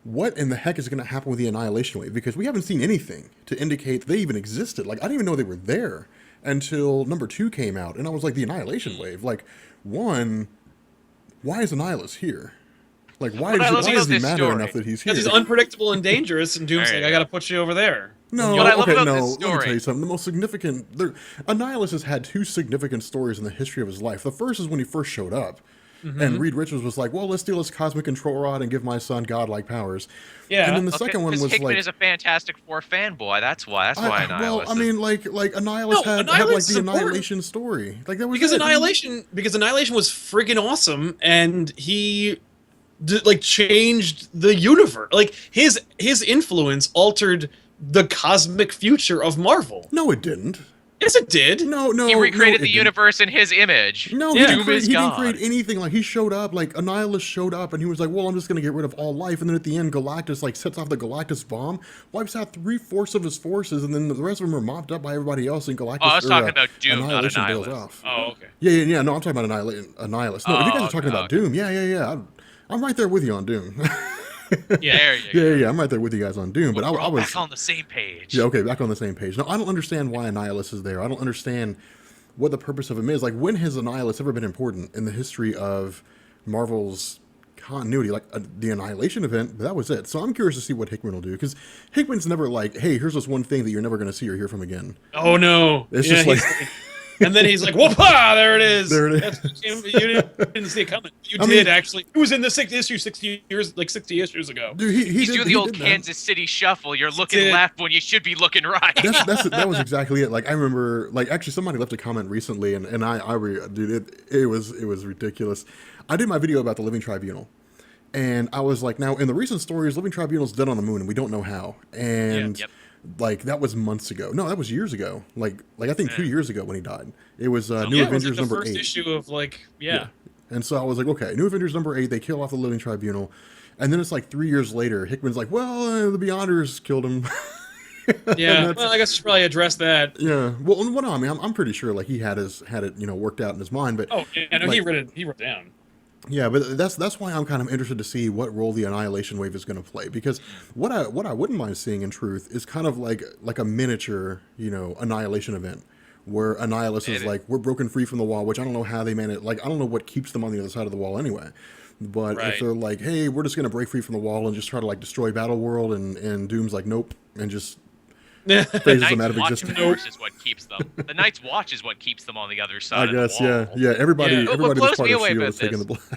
what in the heck is going to happen with the Annihilation Wave? Because we haven't seen anything to indicate they even existed. Like, I didn't even know they were there until number 2 came out, and I was like, the Annihilation Wave. Like, one, why is Annihilus here? Like, why does he matter enough that he's here? Because he's unpredictable and dangerous, and Doom's like, I got to put you over there. No, let me tell you something. The most significant... Annihilus has had 2 significant stories in the history of his life. The first is when he first showed up. And Reed Richards was like, well, let's steal this cosmic control rod and give my son godlike powers. Yeah. And then the second one was Hickman like... is a Fantastic Four fanboy. That's why Annihilus... Well, I mean, like Annihilus had like the Annihilation story. Like, that was because Annihilation was friggin' awesome, and he... changed the universe. Like, his influence altered the cosmic future of Marvel. No, it didn't. Yes, it did. No. He recreated the universe in his image. No, he didn't create anything. Like, he showed up, like, Annihilus showed up, and he was like, well, I'm just going to get rid of all life. And then at the end, Galactus, like, sets off the Galactus bomb, wipes out 3/4 of his forces, and then the rest of them are mopped up by everybody else, and Galactus... Oh, I was talking about Doom, not Annihilation bails Annihilus. off. Oh, okay. Yeah. No, I'm talking about Annihilus. No, if you guys are talking about Doom, yeah. I'm right there with you on Doom. Yeah, I'm right there with you guys on Doom. But we're I was back on the same page. Yeah, okay, back on the same page. Now, I don't understand why Annihilus is there. I don't understand what the purpose of him is. Like, when has Annihilus ever been important in the history of Marvel's continuity, like the Annihilation event, but that was it. So I'm curious to see what Hickman will do, because Hickman's never like, hey, here's this one thing that you're never going to see or hear from again. Oh no! It's just like, and then he's like, "Whoop-ah! There it is. There it is. You didn't see it coming. You did actually. It was in the 60 issues ago. Dude, He's doing the old Kansas City shuffle. You're looking left when you should be looking right. That was exactly it. Like I remember, like actually somebody left a comment recently, and dude, it was ridiculous. I did my video about the Living Tribunal, and I was like, now in the recent stories, Living Tribunal's dead on the moon, and we don't know how. And like that was months ago. No, that was years ago. Like I think 2 years ago when he died. It was New Avengers number 8. First issue of And so I was like, okay, New Avengers number 8. They kill off the Living Tribunal, and then it's like 3 years later. Hickman's like, well, the Beyonders killed him. Yeah, well, I guess we should probably address that. Yeah, well, no, I mean, I'm pretty sure like he had it worked out in his mind, but I know, like, he wrote it down. Yeah, but that's why I'm kind of interested to see what role the Annihilation Wave is going to play, because what I wouldn't mind seeing in truth is kind of like a miniature, Annihilation event where Annihilus is like, we're broken free from the wall, which I don't know how they manage. Like, I don't know what keeps them on the other side of the wall anyway. But if they're like, hey, we're just going to break free from the wall and just try to like destroy Battle World, and Doom's like, nope, and just phases them out of existence. Is what keeps them. The Night's Watch is what keeps them on the other side. I guess, of the wall. yeah. Everybody What that's blows part me of away S.H.I.E.L.D. about is taking the this.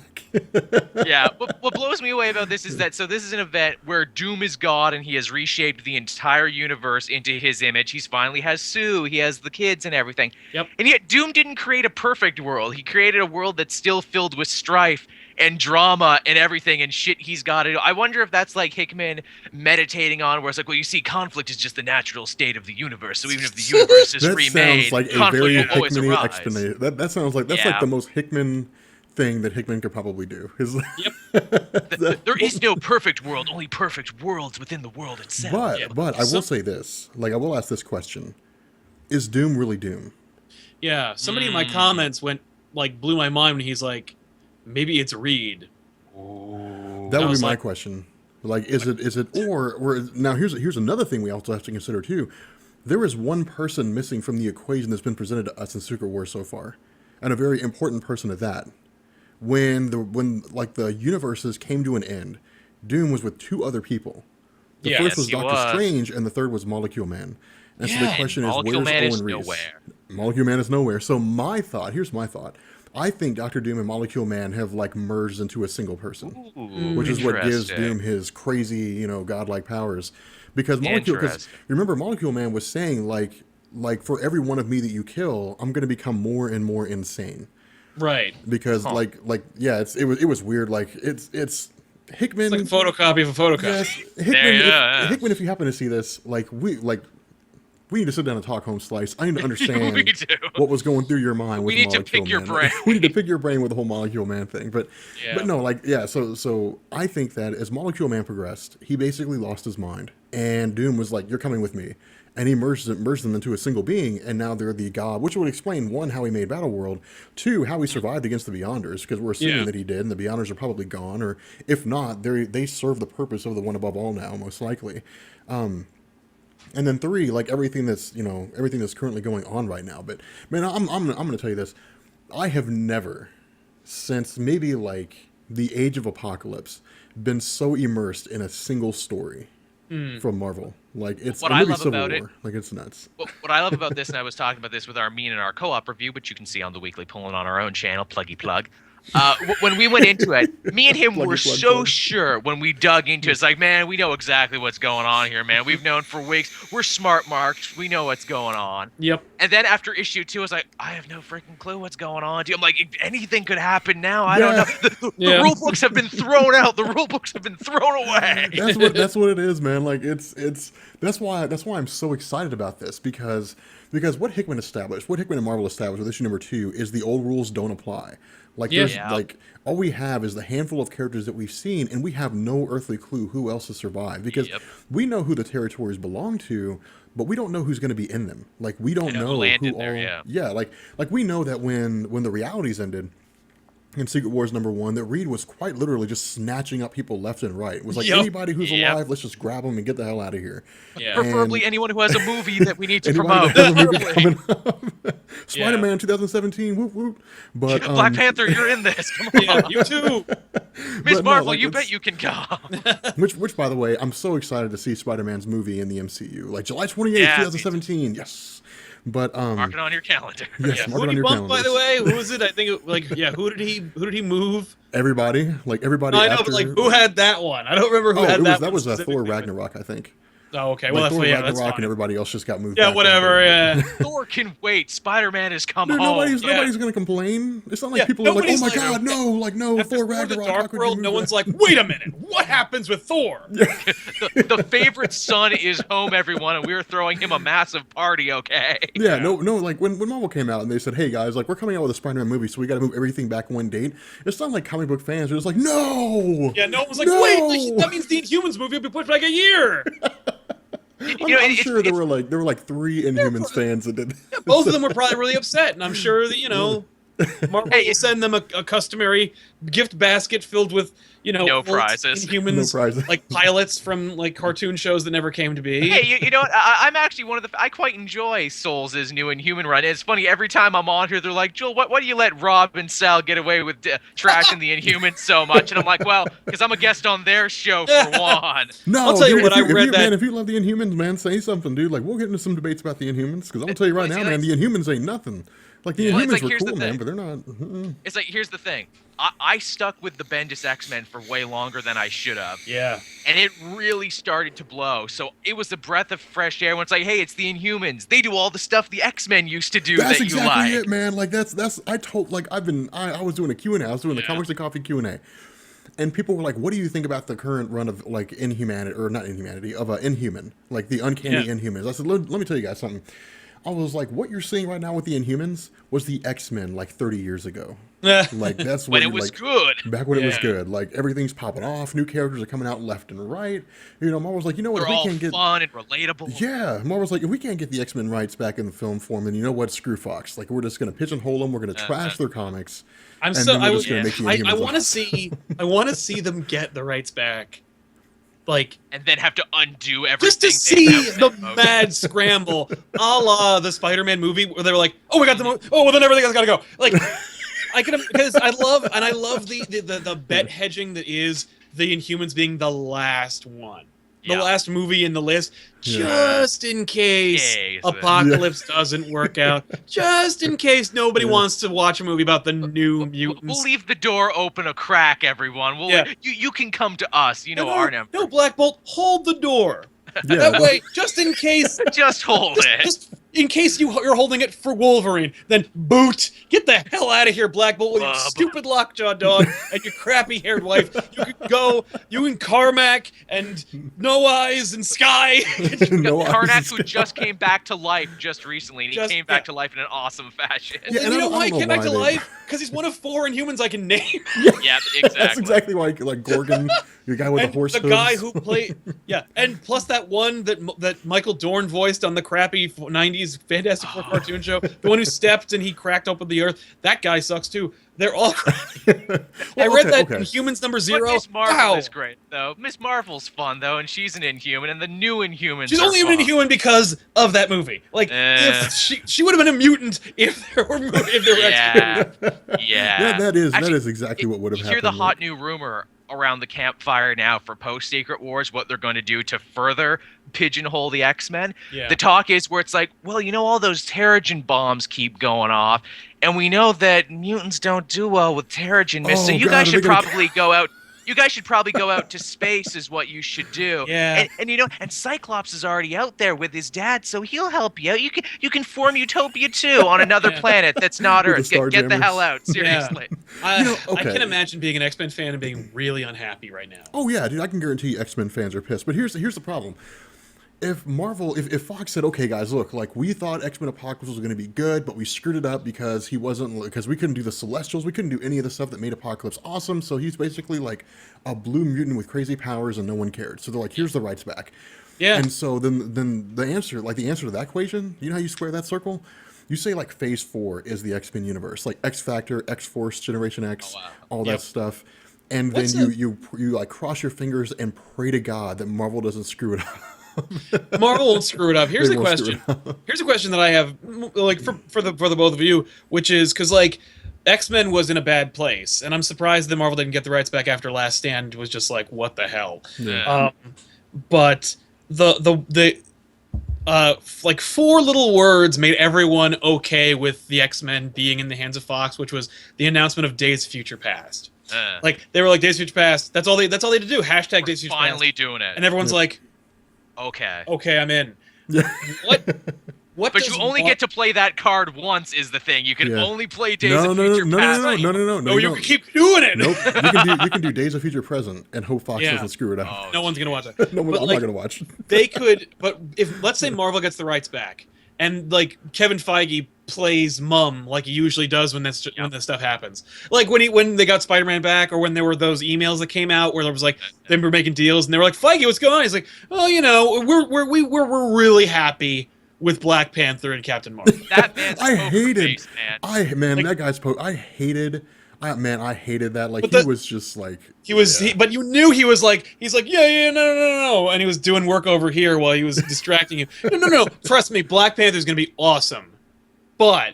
black. Yeah, what blows me away about this is that this is an event where Doom is God and he has reshaped the entire universe into his image. He finally has Sue, he has the kids and everything. Yep. And yet Doom didn't create a perfect world. He created a world that's still filled with strife and drama and everything and shit he's got to do. I wonder if that's like Hickman meditating on, where it's like, well, you see, conflict is just the natural state of the universe. So even if the universe is remade, sounds like conflict a very will always Hickman-y arise. explanation. That sounds like that's like the most Hickman thing that Hickman could probably do. There is no perfect world, only perfect worlds within the world itself. But I will say this, like I will ask this question: is Doom really Doom? Yeah, somebody in my comments blew my mind when he's like, maybe it's Reed. That would be my question. Like, is it or now here's another thing we also have to consider too. There is one person missing from the equation that's been presented to us in Secret Wars so far, and a very important person at that. When the universes came to an end, Doom was with 2 other people. The first was Doctor Strange, and the third was Molecule Man. And so the question is, where's Owen Reese? Molecule Man is nowhere. So here's my thought. I think Doctor Doom and Molecule Man have like merged into a single person, which is what gives Doom his crazy, godlike powers. Because remember, Molecule Man was saying like for every one of me that you kill, I'm going to become more and more insane. Right. Because it was weird. Like it's Hickman. It's like a photocopy of a photocopy. Yes, Hickman, if you happen to see this, we need to sit down and talk, Home Slice. I need to understand what was going through your mind with Molecule Man. We need to pick your brain. We need to pick your brain with the whole Molecule Man thing. But no, so I think that as Molecule Man progressed, he basically lost his mind. And Doom was like, you're coming with me. And he merged them into a single being, and now they're the god, which would explain, 1, how he made Battleworld, 2, how he survived against the Beyonders, because we're assuming that he did, and the Beyonders are probably gone, or if not, they serve the purpose of the One Above All now, most likely. And then 3, like everything that's currently going on right now. But man, I'm gonna tell you this. I have never, since maybe like the Age of Apocalypse, been so immersed in a single story from Marvel. Like it's maybe Civil War. Like it's nuts. What I love about this, and I was talking about this with me and our co-op review, which you can see on the weekly pulling on our own channel, pluggy plug. When we went into it, me and him were so sure when we dug into it. It's like, man, we know exactly what's going on here, man. We've known for weeks. We're smart marks. We know what's going on. Yep. And then after issue 2, I was like, I have no freaking clue what's going on. I'm like, anything could happen now. I don't know. The rule books have been thrown out. The rule books have been thrown away. That's what it is, man. Like that's why I'm so excited about this, because what Hickman and Marvel established with issue number 2 is the old rules don't apply. Like like all we have is the handful of characters that we've seen, and we have no earthly clue who else has survived, because we know who the territories belong to, but we don't know who's going to be in them. Like we don't know who all. Like we know that when the realities ended, in Secret Wars #1 that Reed was quite literally just snatching up people left and right. It was like, Yep. anybody who's Yep. alive, let's just grab them and get the hell out of here. Yeah. Preferably anyone who has a movie that we need to Anybody promote. that has a movie coming up. Yeah. Spider-Man 2017, whoop whoop. But Black Panther, you're in this. Come on. Yeah, you too. Miss no, Marvel, like, you it's- bet you can come. which, by the way, I'm so excited to see Spider-Man's movie in the MCU. Like July 28th, Yeah, 2017. Yes. But Mark it on your calendar. yes, Yeah. mark Who it did on he your bump, by calendars. the way? Who was it? I think who did he move? Everybody, like everybody. No, I know, after, but like who had that one? I don't remember who had that. That was one Thor specifically. Ragnarok, I think. Oh, okay. Well, Like that's Thor that's Ragnarok fine. and everybody else just got moved. Yeah, back whatever. over. Yeah. Thor can wait. Spider-Man has come Dude, home. nobody's gonna complain. It's not like Yeah, people are like, "Oh nobody's my like, god, no!" Like, no, After Thor Thor: The Ragnarok. how Dark could you World, move no that? one's like, wait a minute, what happens with Thor? The favorite son is home, everyone, and we're throwing him a massive party, okay? Yeah, no, like when Marvel came out and they said, "Hey guys, like we're coming out with a Spider-Man movie, so we got to move everything back one date." It's not like comic book fans are just like, "No." Yeah, no one was like, No! wait, that means the Inhumans movie will be pushed back a year. I'm sure there were like 3 Inhumans fans that did. Both of them were probably really upset, and I'm sure that, Marvel Hey, will send them a customary gift basket filled with, No old prizes. Inhumans, No prizes. like pilots from like cartoon shows that never came to be. Hey, you know what? I'm actually one of the. I quite enjoy Souls' new Inhuman run. It's funny, every time I'm on here, they're like, Joel, why do you let Rob and Sal get away with trashing the Inhumans so much? And I'm like, well, because I'm a guest on their show for one. No, I'll tell you dude, what, if I read that- Man, if you love the Inhumans, man, say something, dude. Like, we'll get into some debates about the Inhumans, because I'm gonna tell you right Well, now, see, man, like- the Inhumans ain't nothing. Like, the Well, it's Inhumans like, were here's the cool, man, thing. but they're not. It's like, here's the thing. I stuck with the Bendis X-Men for way longer than I should have. Yeah. And it really started to blow. So it was a breath of fresh air when it's like, hey, it's the Inhumans. They do all the stuff the X-Men used to do That's that exactly you like. it, man. Like, I was doing a Q&A. I was doing the Comics and Coffee Q&A. And people were like, what do you think about the current run of, like, Inhuman, like, the Uncanny Yeah. Inhumans? I said, let me tell you guys something. I was like, what you're seeing right now with the Inhumans was the X-Men, like, 30 years ago. Like, that's When what it was like, good. Back when it was Yeah. good. Like, everything's popping off. New characters are coming out left and right. Marvel's like, you know what? They're If we all can't get... fun and relatable. Yeah, Marvel's like, if we can't get the X-Men rights back in the film form, then you know what? Screw Fox. Like, we're just going to pigeonhole them. We're going to trash their comics. I'm and so then we're I just gonna make the I Inhumans want to laugh. see I want to see them get the rights back. Like And then have to undo everything. just to they see have the mad scramble, a la the Spider-Man movie, where they were like, "Oh, we got the oh, well then everything else got to go." Like, I can because I love the bet hedging that is the Inhumans being the last one, the Yeah. last movie in the list, Yeah. just in case Case. Apocalypse doesn't work out, just in case nobody Yeah. wants to watch a movie about the new mutants. We'll leave the door open a crack, everyone. Yeah. You can come to us. You know no, our number. no, Black Bolt, hold the door. Yeah, That way, just in case, Just hold it. just in case you're holding it for Wolverine, then boot. Get the hell out of here, Black Bolt, with your stupid lockjaw dog and your crappy-haired wife. You could go, you and Carmack and No Eyes and Sky. No Karnak, eyes. who just came back to life just recently, and he Just- came back yeah. to life in an awesome fashion. Yeah, And and you I know don't- I why he don't came know back to why they- life? Because he's one of 4 Inhumans I can name. Yep, exactly. That's exactly like Gorgon, the guy with And the horse the guy hooves. who played, yeah, and plus that one that Michael Dorn voiced on the crappy '90s Fantastic Four cartoon show, the one who stepped and he cracked open the earth. That guy sucks too. They're all. I read that in Humans But #0. Miss Marvel Wow, is great, though. Miss Marvel's fun, though, and she's an Inhuman, and the new Inhumans she's are only an fun. Inhuman because of that movie. Like, if she would have been a mutant if there were Yeah. X-Men. Yeah. That is Actually, exactly what would have You happened. hear the hot new rumor around the campfire now for post-Secret Wars, what they're going to do to further pigeonhole the X-Men. Yeah. The talk is where it's like, well, all those Terrigen bombs keep going off, and we know that mutants don't do well with Terrigen mist, so Oh, you God, guys are should they gonna- probably go out. You guys should probably go out to space is what you should do. Yeah. And Cyclops is already out there with his dad, so he'll help you out. You can form Utopia too on another Yeah. planet that's not With the Earth. Get the Starjammers. hell out, seriously. I okay. can imagine being an X-Men fan and being really unhappy right now. Oh yeah, dude, I can guarantee X-Men fans are pissed. But here's the problem. If Fox said, okay guys, look, like we thought X-Men Apocalypse was going to be good, but we screwed it up because because we couldn't do the Celestials, we couldn't do any of the stuff that made Apocalypse awesome, so he's basically like a blue mutant with crazy powers and no one cared. So they're like, here's the rights back. Yeah. And so then the answer to that equation, you know how you square that circle? you say like Phase 4 is the X-Men universe, like X Factor, X Force, Generation X, all that stuff, and then you like cross your fingers and pray to God that Marvel doesn't screw it up. Marvel won't screw it up. Here's a question. Here's a question that I have, like for the both of you, which is because like X-Men was in a bad place, and I'm surprised that Marvel didn't get the rights back after Last Stand. Was just like, what the hell? Yeah. But like 4 little words made everyone okay with the X-Men being in the hands of Fox, which was the announcement of Days of Future Past. Like they were like Days of Future Past. That's all they had to do. Hashtag Days of Future Past. Finally doing it. And everyone's like, okay, I'm in. Yeah. What? But you only get to play that card once is the thing. You can only play Days of Future Past. No, you can keep doing it. Nope. You can do Days of Future Present and hope Fox doesn't screw it up. Oh, no one's gonna watch it. No, I'm not gonna watch. They could, but if let's say Marvel gets the rights back, and like Kevin Feige plays mum like he usually does when this stuff happens, like when they got Spider-Man back, or when there were those emails that came out where there was like they were making deals, and they were like, Feige, what's going on? He's like, well, you know, we're really happy with Black Panther and Captain Marvel. That man's I hated, face, man. Like, that guy's I hated that. Like, but he was just like but you knew he's like, no, and he was doing work over here while he was distracting you. No, trust me, Black Panther's gonna be awesome, but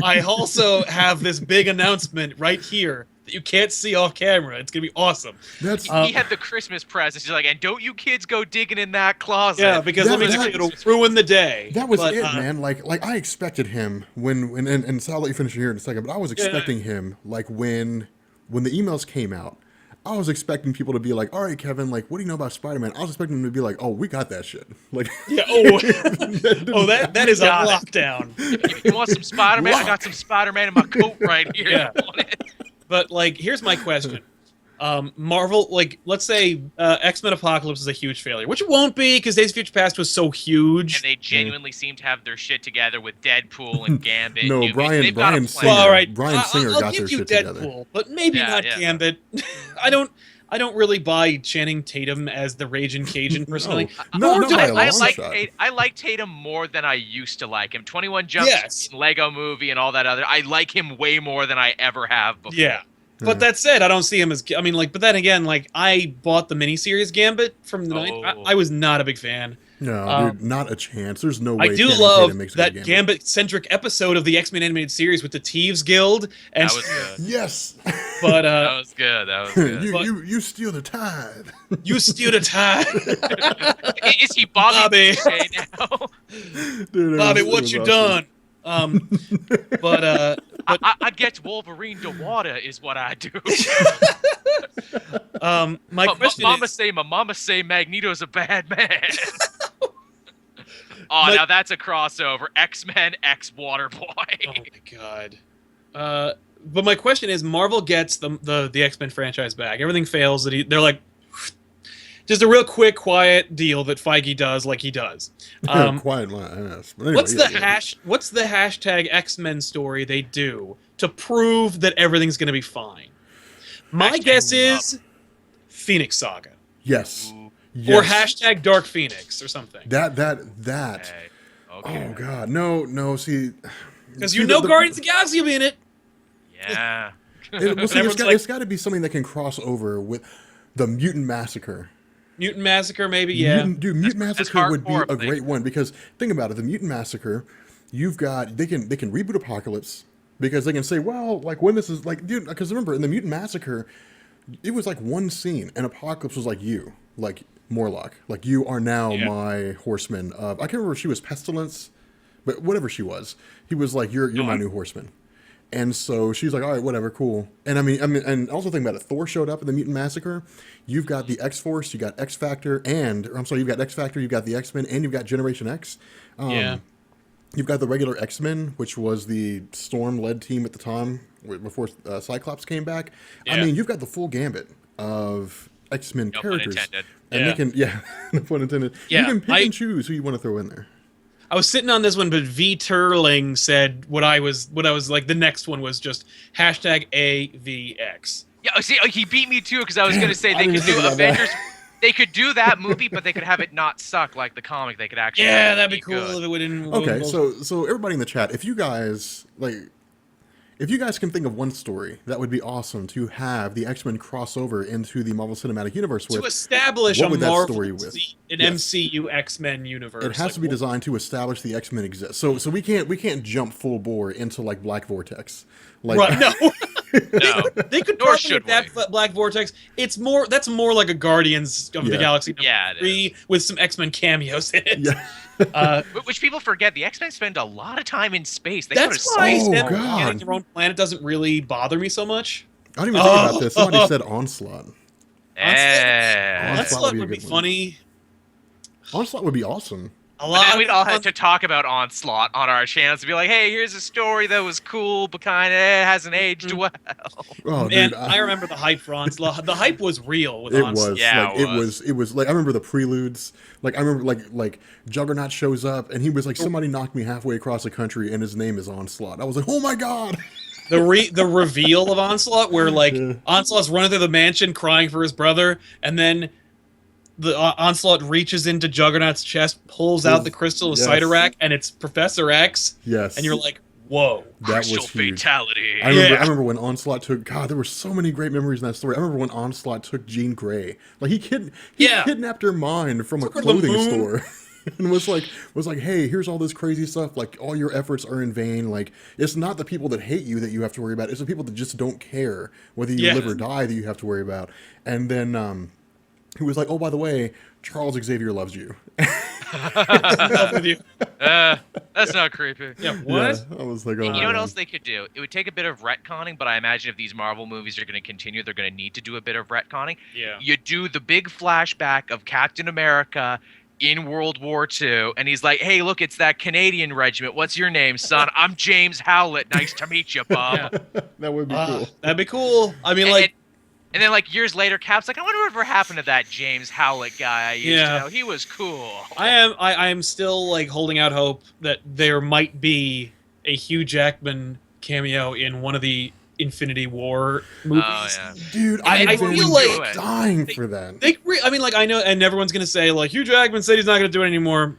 I also have this big announcement right here that you can't see off camera. It's gonna be awesome. He had the Christmas presents. He's like, and don't you kids go digging in that closet. Yeah, because let me tell you, it'll ruin the day. That was it, man. Like I expected him and so I'll let you finish here in a second, but I was expecting him like when the emails came out. I was expecting people to be like, all right, Kevin, like, what do you know about Spider-Man? I was expecting them to be like, oh, we got that shit. Like, that is a lockdown. If you want some Spider-Man, I got some Spider-Man in my coat right here. Yeah. But like, here's my question: Marvel, like, let's say X-Men Apocalypse is a huge failure, which it won't be because Days of Future Past was so huge, and they genuinely seem to have their shit together with Deadpool and Gambit. No, Brian Singer. Well, all right, Brian Singer I'll got give their you shit Deadpool, together. but maybe not Gambit. I don't really buy Channing Tatum as the Raging Cajun personally. I like Tatum more than I used to like him. 21 Jump Lego Movie and all that other. I like him way more than I ever have before. Yeah. But that said, I don't see him as. I mean, like, but then again, like, I bought the miniseries Gambit from the night. I was not a big fan. No, dude, not a chance. There's no way. I do love that Gambit-centric episode of the X-Men animated series with the Thieves Guild. And that was good. Yes. But that was good. You steal the tithe. You steal the tithe. Is he Bobby now? Dude, Bobby, what you done? But I get Wolverine to water is what I do. My question my mama say Magneto's a bad man. Now that's a crossover. X-Men X Waterboy. Oh my god. But my question is, Marvel gets the X-Men franchise back. Everything fails. They're like, just a real quick, quiet deal that Feige does, like he does. Quiet my ass. Anyway, what's the hashtag X-Men story they do to prove that everything's going to be fine? My guess is Phoenix Saga. Yes. Or hashtag Dark Phoenix or something. That. Okay. Oh god, no. See, because Guardians of the Galaxy will be in it. Yeah. It's got to be something that can cross over with the Mutant Massacre. Mutant Massacre, maybe, yeah. Mutant Massacre would be a great one because think about it. The Mutant Massacre, they can reboot Apocalypse because they can say, well, like when this is like, dude, because remember in the Mutant Massacre, it was like one scene and Apocalypse was like you, like Morlock, like you are now my horseman of. I can't remember if she was Pestilence, but whatever she was, he was like, you're my new horseman. And so she's like, all right, whatever, cool. And I mean, and also think about it. Thor showed up in the Mutant Massacre. You've got the X-Force, you got X Factor, you've got X Factor, you've got the X-Men, and you've got Generation X. You've got the regular X-Men, which was the Storm-led team at the time before Cyclops came back. Yeah. I mean, you've got the full gambit of X-Men characters. Pun intended. And they can, no pun intended. Yeah, you can pick and choose who you want to throw in there. I was sitting on this one, but V. Turling said what I was like. The next one was just hashtag AVX. Yeah, see, he beat me too because I was going to say they could do Avengers. They could do that movie, but they could have it not suck like the comic. They could actually. Yeah, that'd be cool good. if it wouldn't. Okay, so everybody in the chat, if you guys can think of one story that would be awesome to have the X-Men crossover into the Marvel Cinematic Universe with, to establish what a would that Marvel, story with? an Yes. MCU X-Men universe. it has to be designed to establish the X-Men exist. So we can't jump full bore into like Black Vortex. Like, Right? No, No. they could Nor probably should adapt Black Vortex. That's more like a Guardians of the Yeah. Galaxy Yeah, it 3 with some X-Men cameos in it. Yeah. Which people forget. The X-Men spend a lot of time in space. They go to That's why space. Oh, them God. getting their own planet doesn't really bother me so much. I didn't even think about this. Somebody said Onslaught. Yeah. Onslaught Onslaught would would be a be good one. funny. Onslaught would be awesome. A But lot. then of we'd all have fun. to talk about Onslaught on our channels to be like, hey, here's a story that was cool, but kind of hasn't aged well. Oh, And dude, I remember the hype for Onslaught. The hype was real with it Onslaught. was Yeah, like it it was like I remember the preludes. Like I remember like Juggernaut shows up and he was like, somebody knocked me halfway across the country and his name is Onslaught. I was like, oh my god. The reveal of Onslaught, where like Yeah. Onslaught's running through the mansion crying for his brother, and then the Onslaught reaches into Juggernaut's chest, pulls out the crystal of Yes. Cyttorak, and it's Professor X, Yes. and you're like, whoa. that Crystal was huge. fatality. I remember, Yeah. I remember when Onslaught took. God, there were so many great memories in that story. I remember when Onslaught took Jean Grey. Like he Yeah. kidnapped her mind from a Took her to the clothing moon. store, and was like, hey, here's all this crazy stuff. Like all your efforts are in vain. Like it's not the people that hate you that you have to worry about. It's the people that just don't care whether you Yeah. live or die that you have to worry about. And then he was like, oh, by the way, Charles Xavier loves you. In love with you. That's not creepy. Yeah, what? Yeah, I was like, oh, You my know what God. else they could do? It would take a bit of retconning, but I imagine if these Marvel movies are going to continue, they're going to need to do a bit of retconning. Yeah. You do the big flashback of Captain America in World War II, and he's like, hey, look, it's that Canadian regiment. What's your name, son? I'm James Howlett. Nice to meet you, Bob. Yeah. That would be cool. That'd be cool. I mean, And- like, And then, like, years later, Cap's like, I wonder whatever happened to that James Howlett guy I used Yeah. to know. He was cool. I am still like holding out hope that there might be a Hugh Jackman cameo in one of the Infinity War movies. Oh, yeah. Dude, I I've feel been like dying for that. I mean, like, I know, and everyone's gonna say like Hugh Jackman said he's not gonna do it anymore.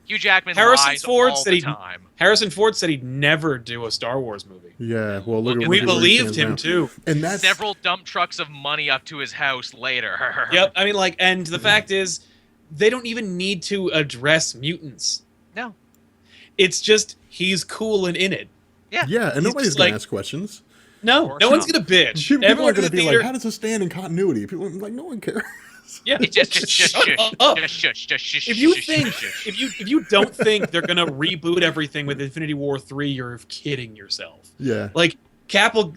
Hugh Jackman Harrison lies Ford all said the he- time. Harrison Ford said he'd never do a Star Wars movie. Yeah, well, look at We look at where he believed stands him now. too. And that's Several dump trucks of money up to his house later. Yep. I mean, like, and the fact is, they don't even need to address mutants. No. It's just he's cool and in it. yeah, and He's nobody's just gonna like- ask questions. No, course no one's not. gonna bitch. People are Everyone in gonna the be theater, like, "How does this stand in continuity?" People are like, "No one cares." yeah, Just shut shush, up. just shush, just shush, If you shush, think shush, shush. if you don't think they're gonna reboot everything with Infinity War 3, you're kidding yourself. Yeah, Like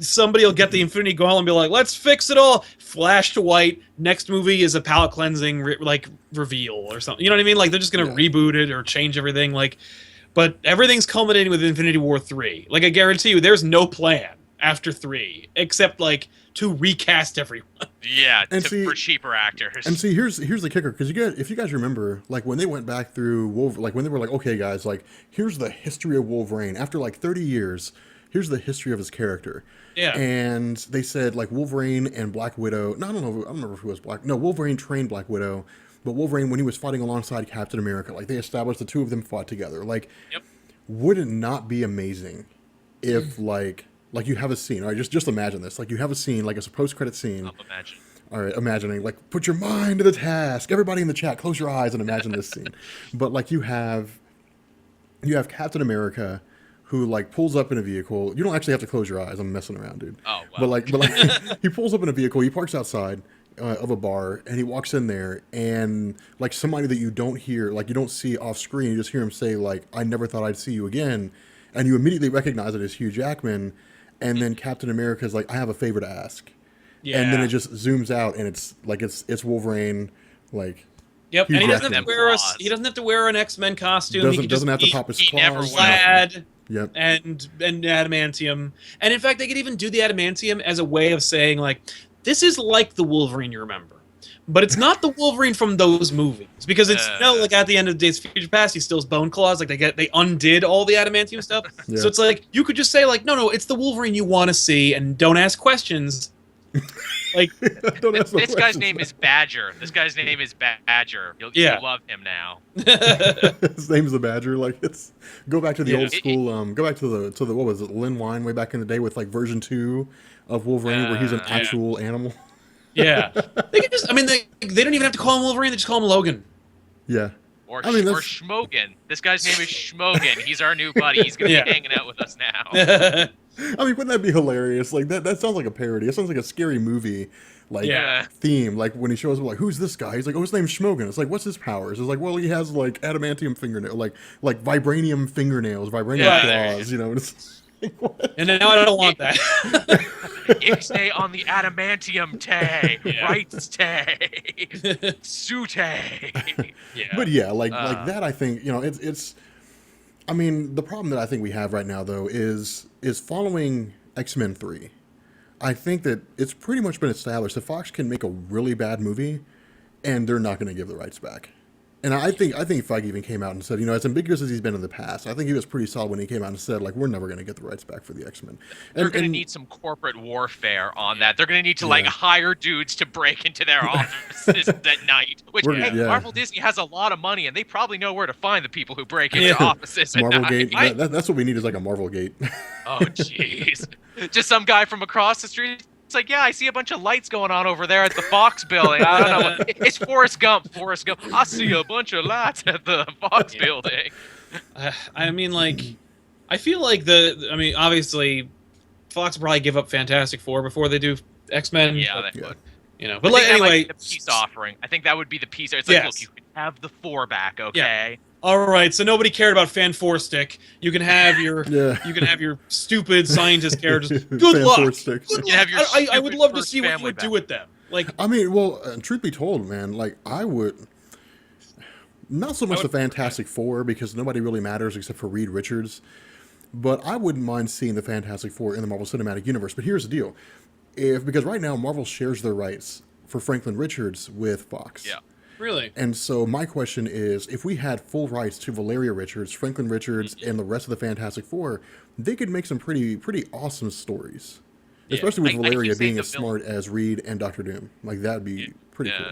somebody will get the Infinity Gauntlet and be like, "Let's fix it all." Flash to white. Next movie is a palate cleansing reveal or something. You know what I mean? Like they're just gonna reboot it or change everything. Like, but everything's culminating with Infinity War 3. Like I guarantee you, there's no plan after 3 except like to recast everyone. Yeah, And see- for cheaper actors. and see, here's the kicker, because if you guys remember, like when they went back through like when they were like, "Okay, guys, like here's the history of Wolverine after like 30 years. Here's the history of his character." Yeah. And they said like Wolverine and Black Widow. No, I don't remember who was Black. No, Wolverine trained Black Widow, but Wolverine when he was fighting alongside Captain America, like they established the two of them fought together. Like, Yep. would it not be amazing if like you have a scene? All right, just imagine this. Like you have a scene, like it's a post-credit scene. Imagine. All right, imagining, like, put your mind to the task. Everybody in the chat, close your eyes and imagine this scene. But like you have Captain America, who like pulls up in a vehicle. You don't actually have to close your eyes. I'm messing around, dude. Oh, wow. But like he pulls up in a vehicle. He parks outside of a bar, and he walks in there, and like somebody that you don't hear, like you don't see off screen, you just hear him say like, "I never thought I'd see you again," and you immediately recognize it as Hugh Jackman. And then Captain America's like, "I have a favor to ask." Yeah. And then it just zooms out, and it's like it's Wolverine, like Yep, Hugh and he doesn't have Jackman. to wear Claws. he doesn't have to wear an X-Men costume. he doesn't can have to just pop his he never claws. will. plaid Yep. and adamantium. And in fact, they could even do the adamantium as a way of saying like, this is like the Wolverine you remember, but it's not the Wolverine from those movies because it's like at the end of Days of Future Past, he still has bone claws. Like they undid all the adamantium stuff. Yeah. So it's like you could just say like, no, it's the Wolverine you want to see, and don't ask questions. Like, Don't ask no This guy's questions. name is Badger. This guy's name is Badger. You'll love him now. His name's the Badger. Like, it's go back to the Yeah. old school. Go back to the what was it, Lin Wine way back in the day with like version 2 of Wolverine, where he's an Yeah. actual animal. yeah. They could just, I mean, they don't even have to call him Wolverine. They just call him Logan. Yeah. Or, I mean, or that's- Schmogan. This guy's name is Schmogan. He's our new buddy. He's gonna Yeah. be hanging out with us now. I mean, wouldn't that be hilarious? Like that sounds like a parody. It sounds like a scary movie, like Yeah. theme. Like when he shows up, like, who's this guy? He's like, oh, his name's Schmogan. It's like, what's his powers? It's like, well, he has like adamantium fingernail, like vibranium fingernails, vibranium Yeah. claws. You know, and it's like, what? And now I don't want that. Ixnay on the adamantium tay. Yeah. Rights tay. Sute. Yeah. But yeah, like that. I think it's. I mean, the problem that I think we have right now, though, is following X-Men 3. I think that it's pretty much been established that Fox can make a really bad movie, and they're not going to give the rights back. And I think Feige even came out and said, as ambiguous as he's been in the past, I think he was pretty solid when he came out and said, like, we're never going to get the rights back for the X-Men. They're going to need some corporate warfare on that. They're going to need to like hire dudes to break into their offices at night. Which Marvel Disney has a lot of money, and they probably know where to find the people who break into offices at Marvel night. Gate. That's what we need is like a Marvel Gate. Oh jeez, just some guy from across the street. It's like, yeah, I see a bunch of lights going on over there at the Fox building. I don't know. It's Forrest Gump. Forrest Gump. I see a bunch of lights at the Fox building. I mean, like, I feel like obviously, Fox will probably give up Fantastic Four before they do X-Men. Yeah, they would. But like, anyway, the peace offering. I think that would be the peace. It's like, look, you can have the 4 back, okay? all right, so nobody cared about Fan Four Stick. You can have your you can have your stupid scientist characters. Good Fan luck. Four Stick. Good You have your I would love to stupid see what you family would do back. with them. Like, I mean, well, truth be told, man, like I would not so much the Fantastic Four because nobody really matters except for Reed Richards, but I wouldn't mind seeing the Fantastic Four in the Marvel Cinematic Universe. But here's the deal: because right now Marvel shares their rights for Franklin Richards with Fox. Yeah. really? And so my question is, if we had full rights to Valeria Richards, Franklin Richards, and the rest of the Fantastic Four, they could make some pretty awesome stories. Especially with Valeria being as smart as Reed and Doctor Doom. Like, that'd be pretty cool.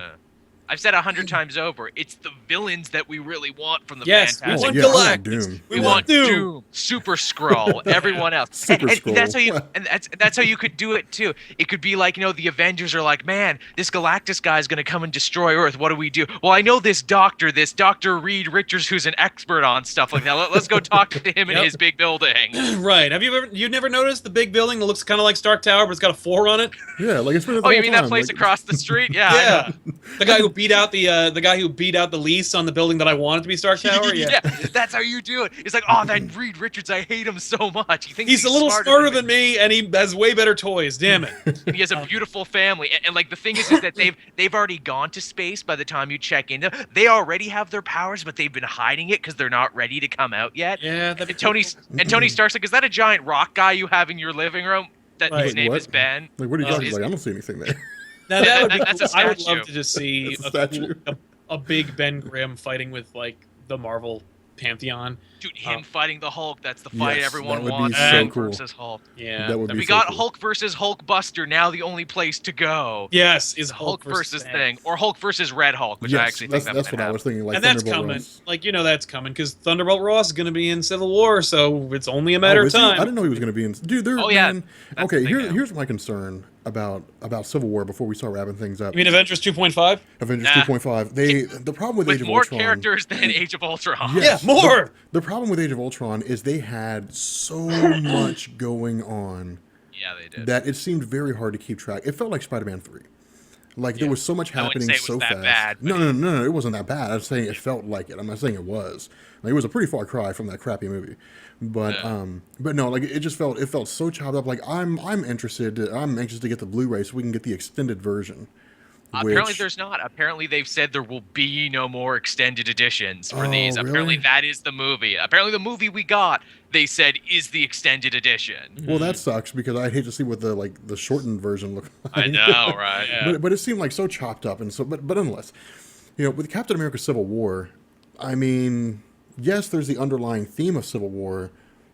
I've said 100 times over, it's the villains that we really want from the Yes, we Fantastic want Yeah, I Galactus. want Doom. We want Doom, Super Skrull, everyone else. Super and that's how Skrull. that's how you could do it too. It could be like, the Avengers are like, man, this Galactus guy is gonna come and destroy Earth. What do we do? Well, I know this Dr. Reed Richards, who's an expert on stuff like that. Let's go talk to him in his big building. Right. You've never noticed the big building that looks kind of like Stark Tower, but it's got a 4 on it? Yeah, like it's been. Oh, you mean that place across the street? Yeah. I know. The guy who beat out the guy who beat out the lease on the building that I wanted to be Stark Tower. Yeah. That's how you do it. It's like, oh, that Reed Richards, I hate him so much. He thinks He's a little smarter than me, and he has way better toys. Damn it! And he has a beautiful family. And like the thing is that they've already gone to space by the time you check in. They already have their powers, but they've been hiding it because they're not ready to come out yet. Yeah. And Tony Stark's like, is that a giant rock guy you have in your living room? That Right. his name What? is Ben. Like, what are you talking He's- about? Like, I don't see anything there. Now that would be That's a cool. I would statue. love to just see That's a statue. a big Ben Grimm fighting with like the Marvel pantheon. Dude, him fighting the Hulk. That's the fight Yes, everyone that would be wants. so Ben cool. versus Hulk. Yeah. That would And be we so got cool. Hulk versus Hulkbuster. Now the only place to go. Yes, is Hulk versus Ben. Thing, or Hulk versus Red Hulk, which I Yes, actually that's think that what I was thinking. Like, And that's Thunderbolt coming. Ross. Like, that's coming because Thunderbolt Ross is going to be in Civil War, so it's only a matter Oh, of is he? time. I didn't know he was going to be in. Dude, they're. Oh, yeah. Man, That's okay, the thing now. here's my concern about Civil War before we start wrapping things up. You mean Avengers 2.5? Avengers Nah. 2.5. The problem with Age with of more Ultron. characters than Age of Ultron. Yes, Yeah, more! The problem with Age of Ultron is they had so much going on Yeah, they did. that it seemed very hard to keep track. It felt like Spider-Man 3. Like, there was so much I wouldn't happening say it was so that fast. bad, but No, it wasn't that bad. I'm saying it felt like it. I'm not saying it was. Like, it was a pretty far cry from that crappy movie. But no, like it felt so chopped up. Like I'm anxious to get the Blu-ray so we can get the extended version. Apparently which- there's not. Apparently they've said there will be no more extended editions for these. Oh, Apparently really? that is the movie. Apparently the movie we got, they said, is the extended edition. Well, that sucks because I'd hate to see what the shortened version looked like. I know, right? Yeah. But it seemed like so chopped up and so. But nonetheless, with Captain America: Civil War, I mean, yes, there's the underlying theme of Civil War,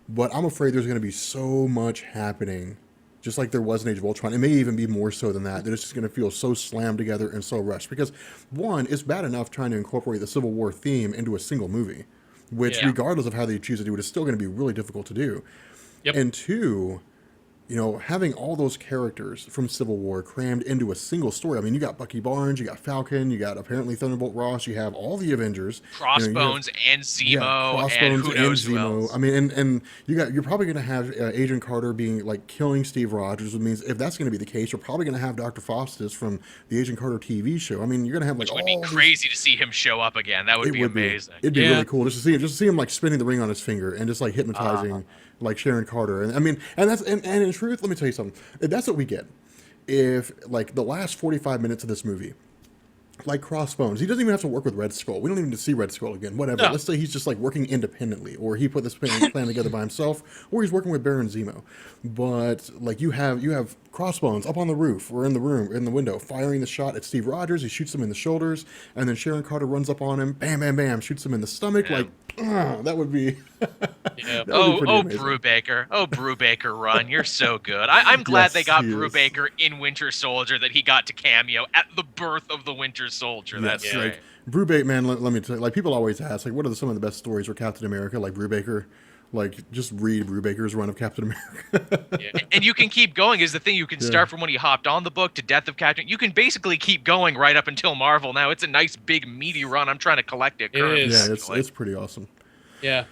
but I'm afraid there's going to be so much happening just like there was in Age of Ultron. It may even be more so than that. That it's just going to feel so slammed together and so rushed. Because one, it's bad enough trying to incorporate the Civil War theme into a single movie, which regardless of how they choose to do it, is still going to be really difficult to do. Yep. And two, you know, having all those characters from Civil War crammed into a single story. I mean, you got Bucky Barnes, you got Falcon, you got apparently Thunderbolt Ross, you have all the Avengers, Crossbones and Zemo, and who knows who else. I mean, and you're probably going to have Agent Carter being like killing Steve Rogers, which means if that's going to be the case, you're probably going to have Dr. Faustus from the Agent Carter TV show. I mean, you're going to have like which would be crazy to see him show up again. That would be amazing. It'd be really cool just to see him like spinning the ring on his finger and just like hypnotizing like Sharon Carter. And I mean, and in truth, let me tell you something. If that's what we get, if like the last 45 minutes of this movie, like Crossbones, he doesn't even have to work with Red Skull. We don't even need to see Red Skull again. Whatever. No. Let's say he's just like working independently, or he put this plan together by himself, or he's working with Baron Zemo. But like you have Crossbones up on the roof or in the window, firing the shot at Steve Rogers. He shoots him in the shoulders, and then Sharon Carter runs up on him, bam, bam, bam, shoots him in the stomach. Like that would be. Brubaker. Oh, Brubaker run. You're so good. I'm glad they got Brubaker in Winter Soldier, that he got to cameo at the birth of the Winter Soldier. That's great. Like, Brubaker, man, let me tell you, like people always ask, like, what are some of the best stories for Captain America? Like Brubaker. Like, just read Brubaker's run of Captain America. And you can keep going is the thing. You can start from when he hopped on the book to Death of Captain. You can basically keep going right up until Marvel. Now, it's a nice, big, meaty run. I'm trying to collect it currently. Yeah, it's pretty awesome. Yeah.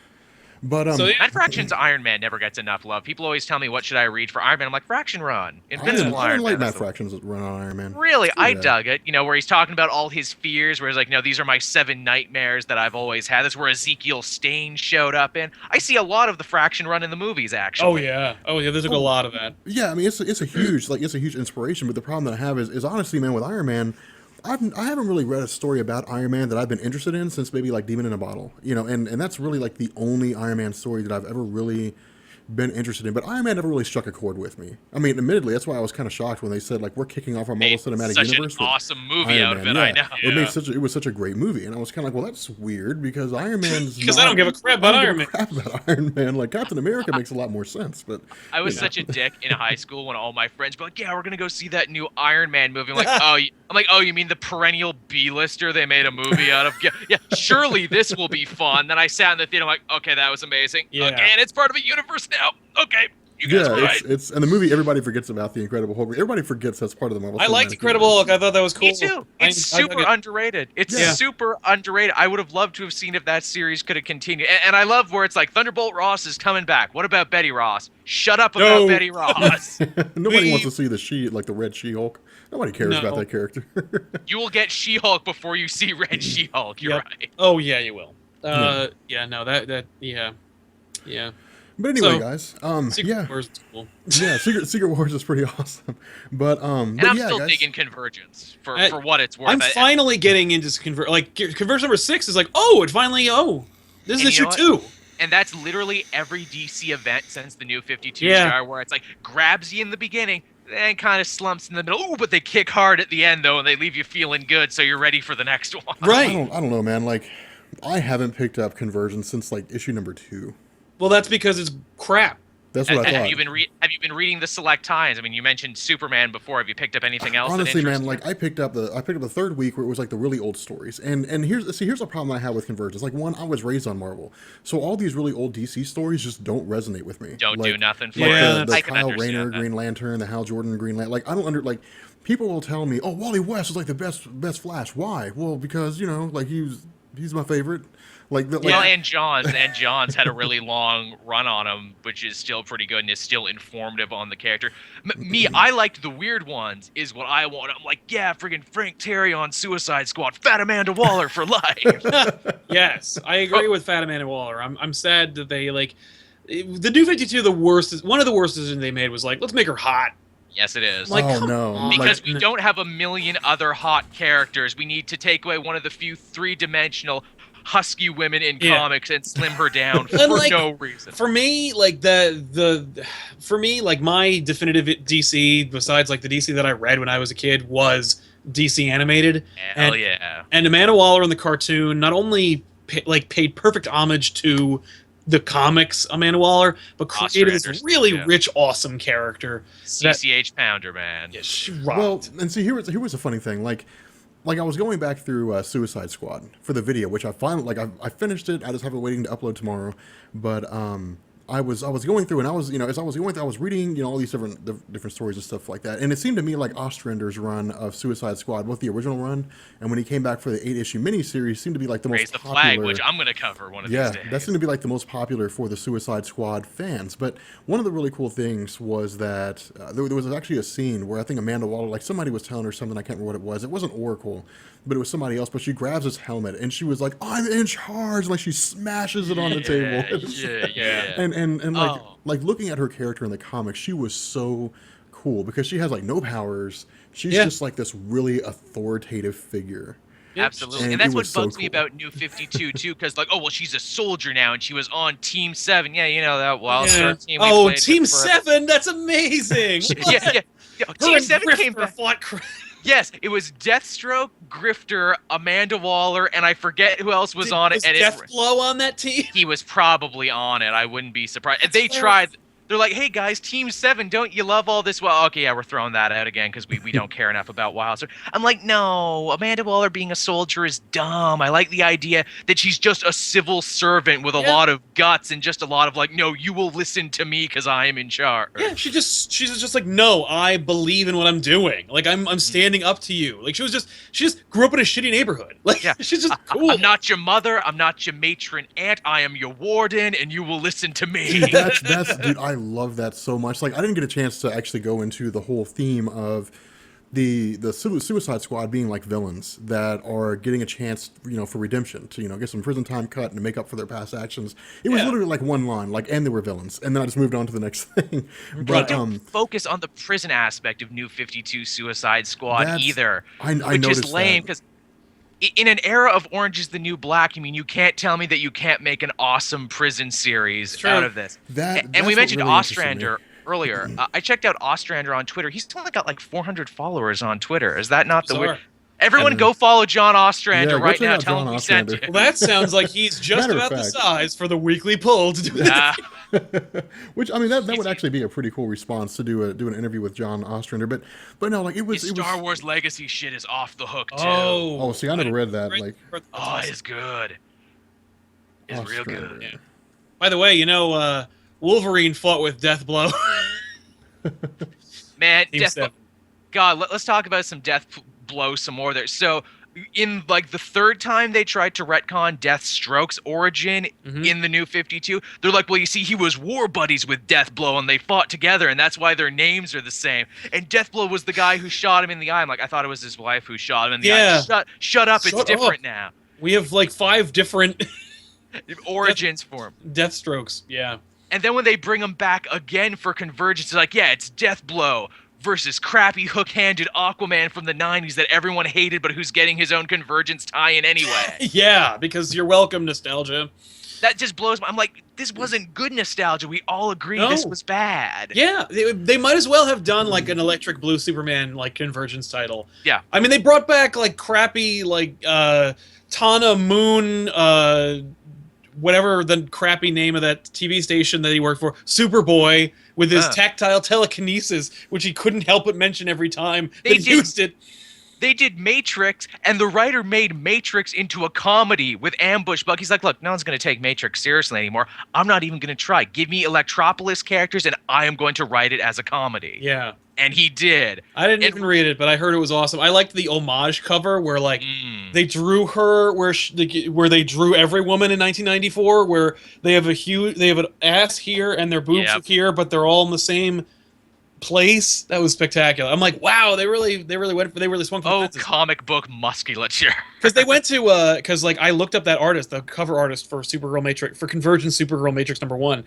But and Fraction's Iron Man never gets enough love. People always tell me, what should I read for Iron Man? I'm like, Fraction Run. Invincible I Iron didn't like Man. Matt Fraction's run on Iron Man. Really? I dug it. You know, where he's talking about all his fears, where he's like, no, these are my 7 nightmares that I've always had. That's where Ezekiel Stain showed up in. I see a lot of the Fraction Run in the movies, actually. Oh yeah, there's like a lot of that. Yeah, I mean, it's a huge inspiration, but the problem that I have is honestly, man, with Iron Man, I haven't really read a story about Iron Man that I've been interested in since maybe like Demon in a Bottle, you know, and that's really like the only Iron Man story that I've ever really been interested in. But Iron Man never really struck a chord with me. I mean, admittedly, that's why I was kind of shocked when they said like we're kicking off our Marvel Cinematic Universe. Such an awesome movie out of it. I know. It was such a great movie, and I was kind of like, well, that's weird because Iron Man's because I don't give a crap about Iron Man. Like Captain America makes a lot more sense. But I was such a dick in high school when all my friends were like, yeah, we're gonna go see that new Iron Man movie. I'm like, oh, you mean the perennial B-lister they made a movie out of? Yeah, surely this will be fun. Then I sat in the theater, I'm like, okay, that was amazing. Yeah. Okay, and it's part of a universe now. Okay, you guys were right. It's and the movie everybody forgets about the Incredible Hulk. Everybody forgets that's part of the Marvel. I liked Incredible Hulk. I thought that was cool. Me too. It's super underrated. It's super underrated. I would have loved to have seen if that series could have continued. And I love where it's like Thunderbolt Ross is coming back. What about Betty Ross? Shut up about Betty Ross. Nobody wants to see the Red She-Hulk. Nobody cares about that character. You will get She-Hulk before you see Red She-Hulk. You're right. Oh yeah, you will. Yeah. But anyway, guys, Secret Wars is cool. Yeah, Secret Wars is pretty awesome. But I'm still digging Convergence for what it's worth. I'm finally getting into Convergence number 6 is like, this is issue 2. And that's literally every DC event since the New 52 star, where it's like grabs you in the beginning, then kind of slumps in the middle. Ooh, but they kick hard at the end though, and they leave you feeling good, so you're ready for the next one. Right? I don't know, man. Like, I haven't picked up Convergence since like issue number 2. Well, that's because it's crap. That's what I thought. Have you been reading the Select Times? I mean, you mentioned Superman before. Have you picked up anything else? Honestly, man, like I picked up the third week where it was like the really old stories. And here's a problem I have with Convergence. Like, one, I was raised on Marvel, so all these really old DC stories just don't resonate with me. Don't do nothing for the Kyle Rayner Green Lantern, the Hal Jordan Green Lantern. Like, I don't like. People will tell me, oh, Wally West is like the best Flash. Why? Well, because like he's my favorite. And John's had a really long run on him, which is still pretty good and is still informative on the character. I liked the weird ones, is what I want. I'm like, yeah, friggin' Frank Terry on Suicide Squad, Fat Amanda Waller for life. Yes, I agree with Fat Amanda Waller. I'm sad that they the New 52. One of the worst decisions they made was like, let's make her hot. Yes, it is. Like, because we don't have a million other hot characters. We need to take away one of the few 3-dimensional husky women in comics and slim her down for no reason. For me, my definitive DC, besides like the DC that I read when I was a kid, was DC animated. Hell yeah. And Amanda Waller in the cartoon not only paid perfect homage to the comics Amanda Waller, but created this Ostrander's- really yeah. rich, awesome character. CCH Pounder, man. Yeah, she rocked. Well, and see, here was a funny thing. Like I was going back through Suicide Squad for the video, which I finally I finished it. I just have it waiting to upload tomorrow. But I was going through, and I was as I was going through, I was reading all these different stories and stuff like that. And it seemed to me like Ostrander's run of Suicide Squad, both the original run and when he came back for the 8-issue miniseries, seemed to be like the Raise most the popular. flag, which I'm going to cover one of these days. That seemed to be like the most popular for the Suicide Squad fans. But one of the really cool things was that there was actually a scene where I think Amanda Waller, like somebody was telling her something, I can't remember what it was. It wasn't Oracle, but it was somebody else. But she grabs his helmet and she was like, "I'm in charge!" Like she smashes it on the table. Yeah. And like Oh. like looking at her character in the comics, she was so cool because she has like no powers. She's Yeah. just like this really authoritative figure. Absolutely. And And that's it what was so bugs me cool. about New 52, too, because, like, oh, well, she's a soldier now, and she was on Team 7. Yeah, you know that wild Yeah. star team we Oh, played Team with forever. 7! That's amazing! Yeah. Her Team and 7 came Grifter back. fought Yes, it was Deathstroke, Grifter, Amanda Waller, and I forget who else was on it. Was And Deathblow on that team? he was probably on it. I wouldn't be surprised. And they That's tried. They're like, hey guys, Team 7, don't you love all this? Well, okay, yeah, we're throwing that out again because we don't care enough about Wildstar. I'm like, no, Amanda Waller being a soldier is dumb. I like the idea that she's just a civil servant with a Yeah. lot of guts and just a lot of like, no, you will listen to me because I am in charge. Yeah, she's just like, no, I believe in what I'm doing. Like I'm standing up to you. Like she just grew up in a shitty neighborhood. Like Yeah. she's just cool. I'm not your mother. I'm not your matron aunt. I am your warden, and you will listen to me. That's dude, I love that so much. Like I didn't get a chance to actually go into the whole theme of the Suicide Squad being like villains that are getting a chance, for redemption to get some prison time cut and to make up for their past actions. It was Yeah. literally like one line, like, and they were villains, and then I just moved on to the next thing. They But don't focus on the prison aspect of New 52 Suicide Squad That's- either, I which is noticed lame that. because in an era of Orange is the New Black, I mean, you can't tell me that you can't make an awesome prison series True. out of this. That- And that's we what mentioned really interested me. Ostrander earlier. I checked out Ostrander on Twitter. He's only got like 400 followers on Twitter. Is that not the Bizarre. weird? Everyone go follow John Ostrander Yeah, go right check now. out Tell John him we sent Ostrander. you. Well, that sounds like he's just Matter of about the fact. size for the weekly pull to do that. Ah, Which I mean that would actually be a pretty cool response to do an interview with John Ostrander, but no, like it was his Star Wars Legacy shit is off the hook too. Oh, see, I never read that. Like Oh, it's good. It's real Ostrander. good. Yeah. By the way, Wolverine fought with Deathblow. Man, Team Death 7. God, let's talk about some Blow some more there. So, in like the third time they tried to retcon Deathstroke's origin Mhm. in the New 52, they're like, well, you see, he was war buddies with Deathblow and they fought together, and that's why their names are the same. And Deathblow was the guy who shot him in the eye. I'm like, I thought it was his wife who shot him in the Yeah. eye. Shut up, Shut it's different up. now. We have like 5 different Origins for him. Deathstrokes. Yeah. And then when they bring him back again for Convergence, it's like, yeah, it's Deathblow versus crappy hook-handed Aquaman from the 90s that everyone hated, but who's getting his own Convergence tie-in anyway. Yeah, because you're welcome, nostalgia. That just blows my... I'm like, this wasn't good nostalgia. We all agreed No. this was bad. Yeah, they might as well have done like an Electric Blue Superman like Convergence title. Yeah. I mean, they brought back like crappy like Tana Moon, whatever the crappy name of that TV station that he worked for, Superboy, with his tactile telekinesis, which he couldn't help but mention every time They he used it. They did Matrix, and the writer made Matrix into a comedy with Ambush Bug. He's like, look, no one's going to take Matrix seriously anymore. I'm not even going to try. Give me Electropolis characters, and I am going to write it as a comedy. Yeah. And he did. I didn't And- even read it, but I heard it was awesome. I liked the homage cover where like Mm. they drew her where they drew every woman in 1994, where they have an ass here and their boobs Yep. are here, but they're all in the same place. That was spectacular. I'm like, wow, they really swung for the Oh, fences. comic book musculature. Because they went to because like I looked up that artist, the cover artist for Supergirl Matrix, for Convergence Supergirl Matrix #1.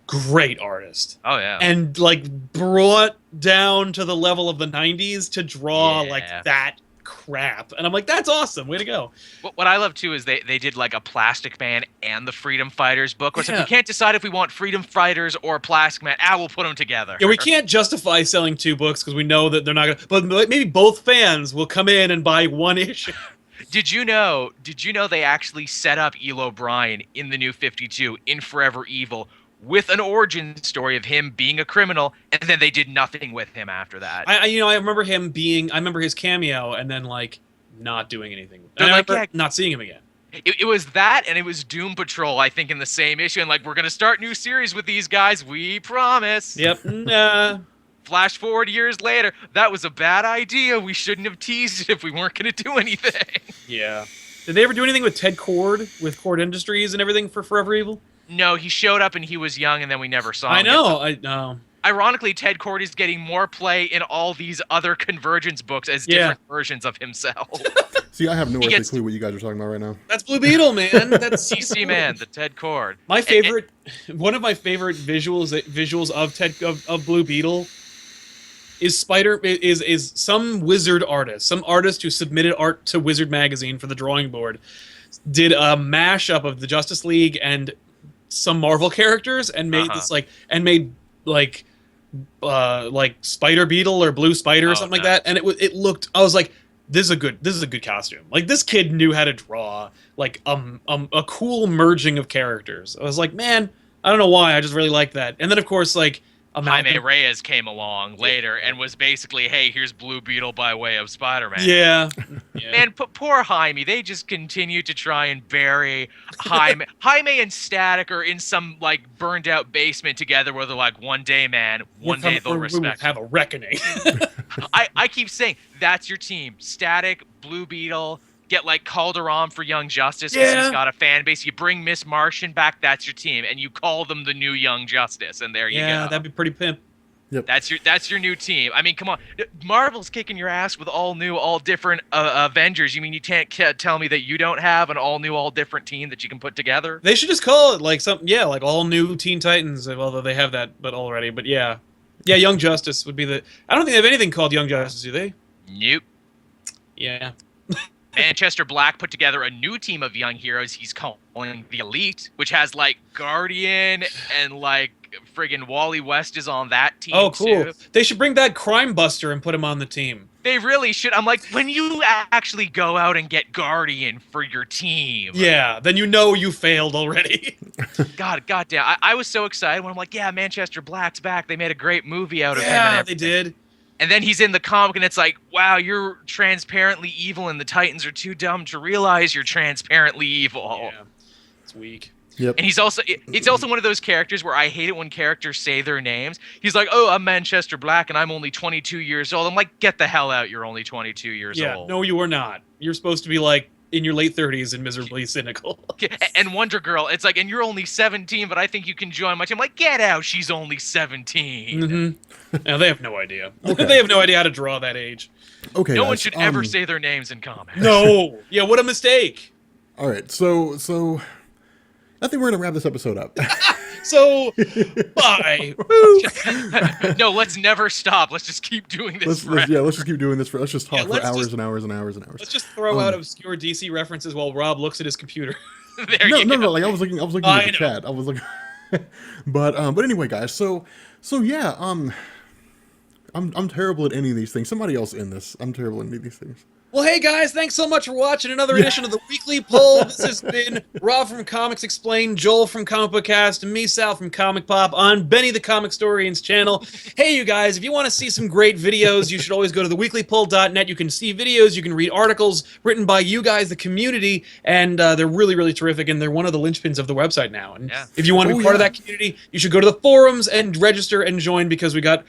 Great artist. Oh, yeah. And like brought down to the level of the 90s to draw Yeah. like that crap. And I'm like, that's awesome. Way to go. What I love, too, is they did like a Plastic Man and the Freedom Fighters book. Where it's like, Yeah. we can't decide if we want Freedom Fighters or Plastic Man. We'll put them together. Yeah, we can't justify selling 2 books because we know that they're not going to. But maybe both fans will come in and buy 1 issue. Did you know they actually set up Eel O'Brien in the New 52 in Forever Evil with an origin story of him being a criminal, and then they did nothing with him after that. I remember I remember his cameo, and then like not doing anything. They're And like, I remember not seeing him again. It was that, and it was Doom Patrol, I think, in the same issue, and like, we're gonna start new series with these guys, we promise. Yep. Nah. Flash forward years later, that was a bad idea. We shouldn't have teased it if we weren't gonna do anything. Yeah. Did they ever do anything with Ted Cord, with Cord Industries and everything for Forever Evil? No, he showed up and he was young, and then we never saw him. I know. I know. Ironically, Ted Cord is getting more play in all these other Convergence books as different versions of himself. See, I have no clue what you guys are talking about right now. That's Blue Beetle, man. That's CC Man, the Ted Cord. My favorite, one of my favorite visuals of Blue Beetle is some wizard artist, some artist who submitted art to Wizard Magazine for the drawing board, did a mashup of the Justice League and some Marvel characters and made like Spider Beetle or Blue Spider or something like that, and it looked. I was like, this is a good costume. Like, this kid knew how to draw like a cool merging of characters. I was like, man, I don't know why, I just really like that. And then of course like Jaime Reyes came along later and was basically, hey, here's Blue Beetle by way of Spider-Man. Yeah. Man, poor Jaime. They just continue to try and bury Jaime. Jaime and Static are in some like burned out basement together where they're like, one day, man, one day they'll respect. Have a reckoning. I keep saying, that's your team. Static, Blue Beetle. Get like Calderon for Young Justice because he's got a fan base. You bring Miss Martian back, that's your team, and you call them the new Young Justice, and there you go. Yeah, that'd be pretty pimp. Yep. That's your new team. I mean, come on, Marvel's kicking your ass with all new, all different Avengers. You mean you can't tell me that you don't have an all new, all different team that you can put together? They should just call it like like all new Teen Titans. Although they have that, already. But yeah, Young Justice would be the. I don't think they have anything called Young Justice, do they? Nope. Yeah. Manchester Black put together a new team of young heroes he's calling the Elite, which has like Guardian and like friggin' Wally West is on that team. Oh, cool. Too. They should bring back Crime Buster and put him on the team. They really should. I'm like, when you actually go out and get Guardian for your team. Yeah, then you know you failed already. God damn. I was so excited when I'm like, yeah, Manchester Black's back. They made a great movie out of him. Yeah, they did. And then he's in the comic, and it's like, wow, you're transparently evil, and the Titans are too dumb to realize you're transparently evil. Yeah, it's weak. Yep. And it's also one of those characters where I hate it when characters say their names. He's like, oh, I'm Manchester Black, and I'm only 22 years old. I'm like, get the hell out, you're only 22 years old. No, you are not. You're supposed to be like in your late 30s and miserably cynical. And Wonder Girl, it's like, and you're only 17, but I think you can join my team. I'm like, get out, she's only 17. Mm-hmm. Now they have no idea. Okay. They have no idea how to draw that age. Okay. No guys, one should ever say their names in comics. No. Yeah, what a mistake. All right, so I think we're gonna wrap this episode up. So, bye. No, let's never stop. Let's just keep doing this. Let's just keep doing this. Let's just talk for hours and hours and hours and hours. Let's just throw out obscure DC references while Rob looks at his computer. No. Like I was looking at the chat. I was looking. But anyway, guys. So yeah. I'm terrible at any of these things. Somebody else in this. I'm terrible at any of these things. Well, hey guys, thanks so much for watching another edition of the Weekly Poll. This has been Rob from Comics Explained, Joel from Comic Book Cast, and me, Sal from Comic Pop on Benny the Comic Historian's channel. Hey, you guys, if you want to see some great videos, you should always go to theweeklypoll.net. You can see videos, you can read articles written by you guys, the community, and they're really, really terrific, and they're one of the linchpins of the website now. And if you want to be part of that community, you should go to the forums and register and join, because we got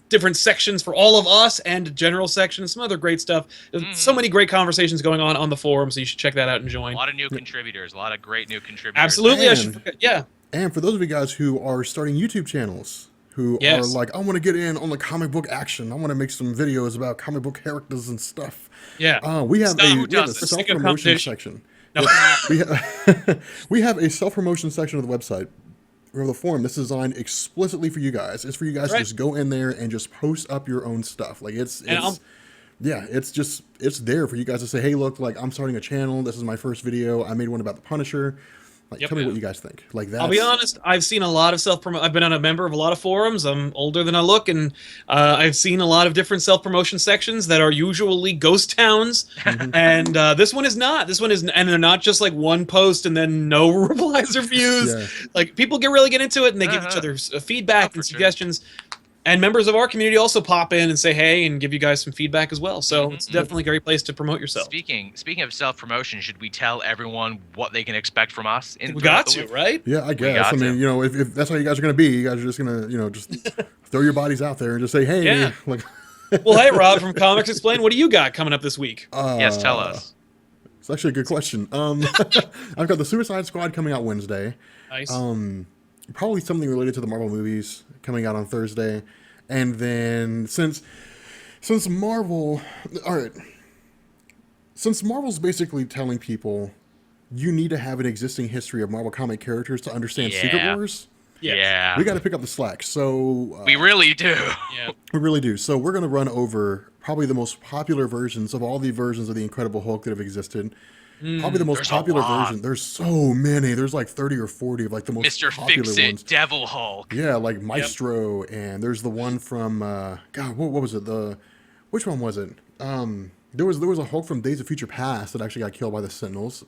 different sections for all of us and general sections, some other great stuff. So many great conversations going on the forum, so you should check that out and join. A lot of new contributors, a lot of great new contributors. Absolutely, I should forget. Yeah. And for those of you guys who are starting YouTube channels, who are like, I want to get in on the comic book action, I want to make some videos about comic book characters and stuff. Yeah. We have a self-promotion section. No. We have a self-promotion section of the website. We have the forum. This is designed explicitly for you guys. It's for you guys to just go in there and just post up your own stuff. Like it's there for you guys to say, hey, look, like I'm starting a channel. This is my first video. I made one about the Punisher. Like, Yep. tell me what you guys think. Like that. I'll be honest. I've seen a lot of self-promotion. I've been a member of a lot of forums. I'm older than I look, and I've seen a lot of different self-promotion sections that are usually ghost towns. And this one is not. This one is, and they're not just like one post and then no replies or views. Yeah. Like people really get into it, and they give each other feedback and suggestions. And members of our community also pop in and say hey and give you guys some feedback as well. So it's definitely a great place to promote yourself. Speaking of self-promotion, should we tell everyone what they can expect from us? We got to, right? Yeah, I guess. I mean, you know, if that's how you guys are going to be, you guys are just going to, you know, just throw your bodies out there and just say, hey, Yeah. like. Well, hey, Rob from Comics Explain, what do you got coming up this week? Yes, tell us. It's actually a good question. I've got the Suicide Squad coming out Wednesday. Nice. Probably something related to the Marvel movies coming out on Thursday. And then since Marvel, all right, since Marvel's basically telling people you need to have an existing history of Marvel comic characters to understand Secret Wars, Yeah. we got to pick up the slack. So We really do. Yeah. we really do. So we're going to run over probably the most popular versions of all the versions of the Incredible Hulk that have existed. Probably the most There's a popular lot. version. There's so many. There's like 30 or 40 of like the most Mr. popular Fix-It, ones. Devil Hulk. Yeah, like Maestro, and there's the one from God, what was it? Which one was it? There was a Hulk from Days of Future Past that actually got killed by the Sentinels.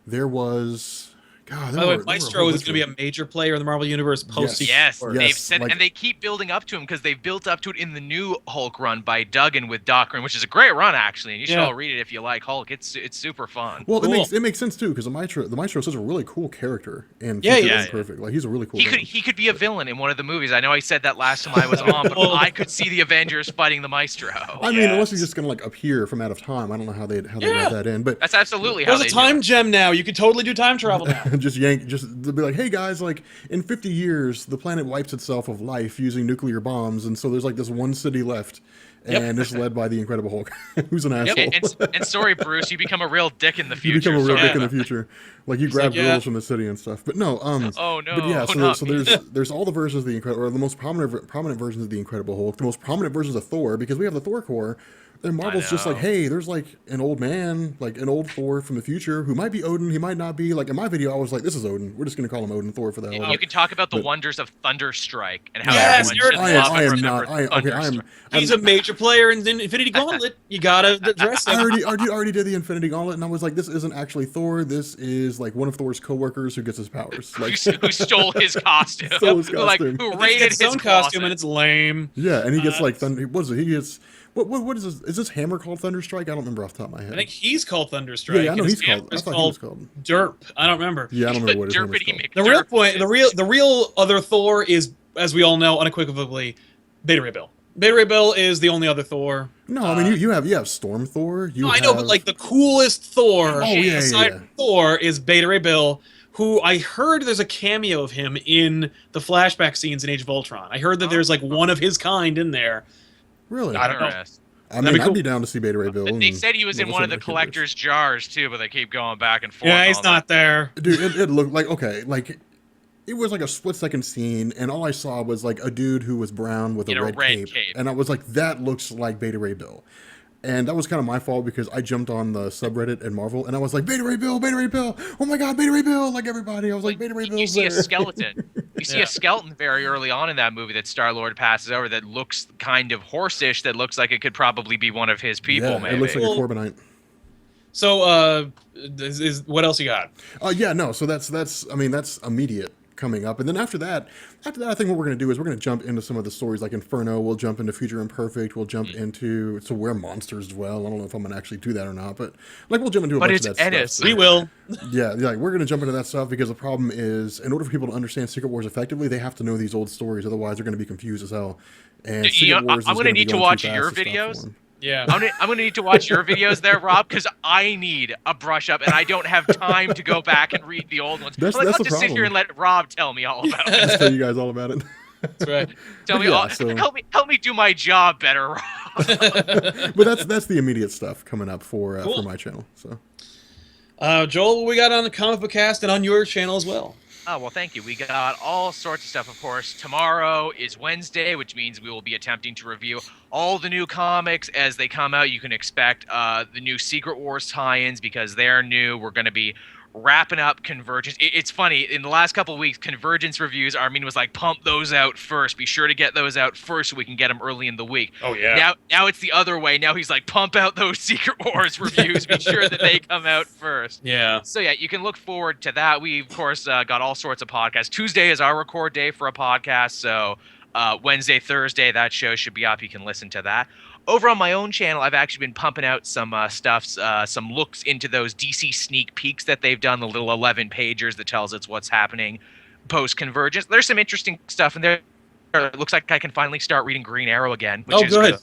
There was God. By the way, Maestro is going to be a major player in the Marvel Universe post. Yes, Yes, they've said, like- and they keep building up to him because they've built up to it in the new Hulk run by Duggan with Doctrine, which is a great run actually, and you should all read it if you like Hulk. It's super fun. Well, Cool. it makes sense too because the Maestro is such a really cool character and Yeah. perfect. Like he's a really cool. He villain. could be a villain in one of the movies. I know I said that last time I was on, but I could see the Avengers fighting the Maestro. I mean, unless he's just gonna like appear from out of time. I don't know how they write that in, but That's absolutely how There's they a do time it. gem now. You could totally do time travel now. just they'll be like, hey guys, like in 50 years, the planet wipes itself of life using nuclear bombs, and so there's like this one city left, and it's led by the Incredible Hulk, who's an asshole. And sorry, Bruce, you become a real dick in the You future. become a real so- dick in the future. Like you grab like, girls from the city and stuff. But no, Oh, no, But yeah, not so me. there's all the versions of the Incredible, or the most prominent versions of the Incredible Hulk, the most prominent versions of Thor, because we have the Thor core. And Marvel's just like, know. hey, there's like an old man, like an old Thor from the future who might be Odin, he might not be. Like in my video, I was like, this is Odin. We're just gonna call him Odin Thor for the hell of You it. can talk about the But- wonders of Thunderstrike and how Yes, everyone should Eric, love I and am not. remember Okay, Thunderstrike. He's a major player in Infinity Gauntlet. You gotta address I him. already did the Infinity Gauntlet, and I was like, this isn't actually Thor. This is like one of Thor's coworkers who gets his powers. Like, who stole his costume? Stole his Like, costume. who He raided gets his his own costume and closet. it's lame. yeah, and he gets like thunder. What is it? He gets what is this? Is this hammer called Thunderstrike? I don't remember off the top of my head. I think he's called Thunderstrike. Yeah, I know and he's his called. I hammer's thought he was called. Derp. I don't remember. Yeah, I don't remember what his hammer's Derpity called. The real McDerp point, is- the real other Thor is, as we all know, unequivocally, Beta Ray Bill. Beta Ray Bill is the only other Thor. No, I mean you have Storm Thor. You No, I know, but have- like the coolest Thor, yeah, aside yeah. from Thor, is Beta Ray Bill, who I heard there's a cameo of him in the flashback scenes in Age of Ultron. I heard that there's like one of his kind in there. really. I don't know. Interesting. I mean, That'd be I'd cool. be down to see Beta Ray Bill. They and said he was in what one of the some of collector's jars too, but they keep going back and forth. Yeah, he's on not there. Dude, it looked like okay, like it was like a split-second scene, and all I saw was like a dude who was brown with In a a red red cape, cape. and I was like, that looks like Beta Ray Bill. And that was kind of my fault because I jumped on the subreddit and Marvel, and I was like, Beta Ray Bill, oh my god, Beta Ray Bill, like everybody. I was like, Beta Ray Bill's You see a there. skeleton. You see Yeah. a skeleton very early on in that movie that Star-Lord passes over that looks kind of horseish, that looks like it could probably be one of his people, Yeah, maybe. it looks like Well- a Corbinite. So, what else you got? Yeah, no. So that's I mean that's immediate coming up, and then after that, I think what we're gonna do is we're gonna jump into some of the stories like Inferno. We'll jump into Future Imperfect. We'll jump into where monsters dwell. I don't know if I'm gonna actually do that or not, but like we'll jump into a But bunch it's of that Ennis. stuff. We will. Yeah, like we're gonna jump into that stuff because the problem is, in order for people to understand Secret Wars effectively, they have to know these old stories. Otherwise, they're gonna be confused as hell. And You Secret know, Wars I'm is gonna be need to going watch too your fast to stop videos. for 'em. Yeah. I'm gonna need to watch your videos there, Rob, because I need a brush up, and I don't have time to go back and read the old ones. That's I'm like, the I'll just sit here problem. and let Rob tell me all about it. I'll tell you guys all about it. That's right. Tell But me, yeah, all, so- help me do my job better, Rob. But that's the immediate stuff coming up for Cool. my channel. So. Joel, what we got on the Comic Book Cast and on your channel as well? Oh, well, thank you. We got all sorts of stuff, of course. Tomorrow is Wednesday, which means we will be attempting to review all the new comics as they come out. You can expect the new Secret Wars tie-ins because they're new. We're going to be wrapping up Convergence. It's funny, in the last couple of weeks, Convergence reviews, Armin was like, pump those out first. Be sure to get those out first so we can get them early in the week. Oh, yeah. Now it's the other way. Now he's like, pump out those Secret Wars reviews. Be sure that they come out first. Yeah. So yeah, you can look forward to that. We, of course, got all sorts of podcasts. Tuesday is our record day for a podcast, so Wednesday, Thursday, that show should be up. You can listen to that. Over on my own channel, I've actually been pumping out some some looks into those DC sneak peeks that they've done, the little 11 pagers that tells us what's happening post-Convergence. There's some interesting stuff in there. It looks like I can finally start reading Green Arrow again, which is good.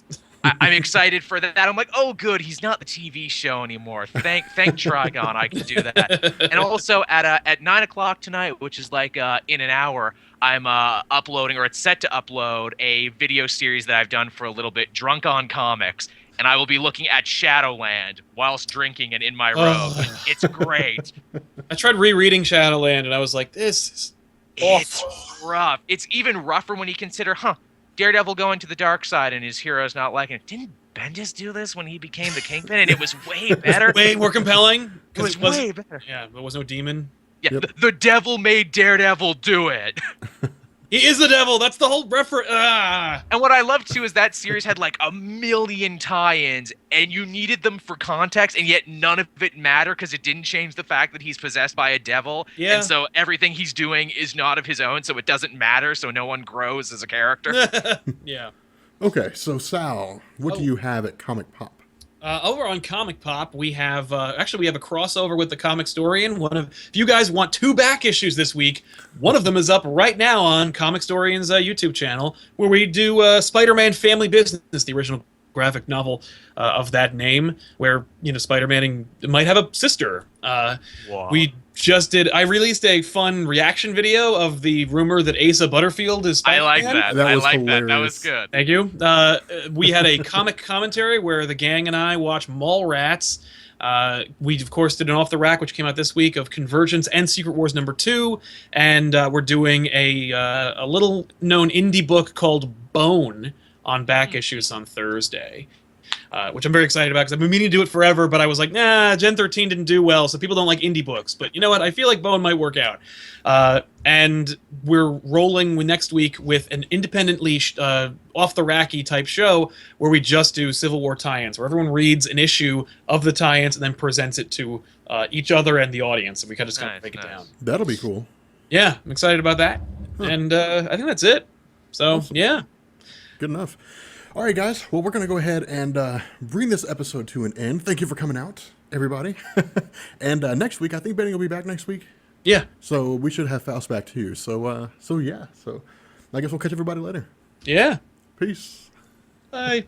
I'm excited for that. I'm like, oh, good, he's not the TV show anymore. Thank Trigon, I can do that. And also at 9 o'clock tonight, which is like in an hour, I'm uploading, or it's set to upload, a video series that I've done for a little bit, Drunk on Comics, and I will be looking at Shadowland whilst drinking and in my robe. It's great. I tried rereading Shadowland, and I was like, this is awful. It's rough. It's even rougher when you consider, Daredevil going to the dark side and his heroes not liking it. Didn't Bendis do this when he became the Kingpin? And it was way better. Way more compelling. It was way better. Yeah, there was no demon. Yeah, Yep. the devil made Daredevil do it. He is the devil. That's the whole reference. And what I love too is that series had like a million tie-ins, and you needed them for context, and yet none of it mattered because it didn't change the fact that he's possessed by a devil. Yeah. And so everything he's doing is not of his own, so it doesn't matter. So no one grows as a character. Yeah. Okay, so Sal, what do you have at Comic Pop? Over on Comic Pop, we have a crossover with the Comic Storian. If you guys want 2 back issues this week, one of them is up right now on Comic Storian's YouTube channel, where we do Spider-Man Family Business, the original graphic novel of that name, where Spider-Man might have a sister. We just did. I released a fun reaction video of the rumor that Asa Butterfield is Spider-Man. I like that. That I was like hilarious. that. That was good. Thank you. We had a comic commentary where the gang and I watched Mallrats. We, of course, did an Off the Rack, which came out this week, of Convergence and Secret Wars #2. And we're doing a little-known indie book called Bone on back issues on Thursday. Which I'm very excited about because I've been meaning to do it forever, but I was like, nah, Gen 13 didn't do well, so people don't like indie books. But you know what? I feel like Bone might work out. And we're rolling next week with an independently off-the-racky type show where we just do Civil War tie-ins, where everyone reads an issue of the tie-ins and then presents it to each other and the audience, and we kind of just kind of break it down. That'll be cool. Yeah, I'm excited about that. Huh. And I think that's it. So, awesome. Yeah. Good enough. All right, guys. Well, we're going to go ahead and bring this episode to an end. Thank you for coming out, everybody. And next week, I think Benny will be back next week. Yeah. So we should have Faust back too. So yeah. So I guess we'll catch everybody later. Yeah. Peace. Bye.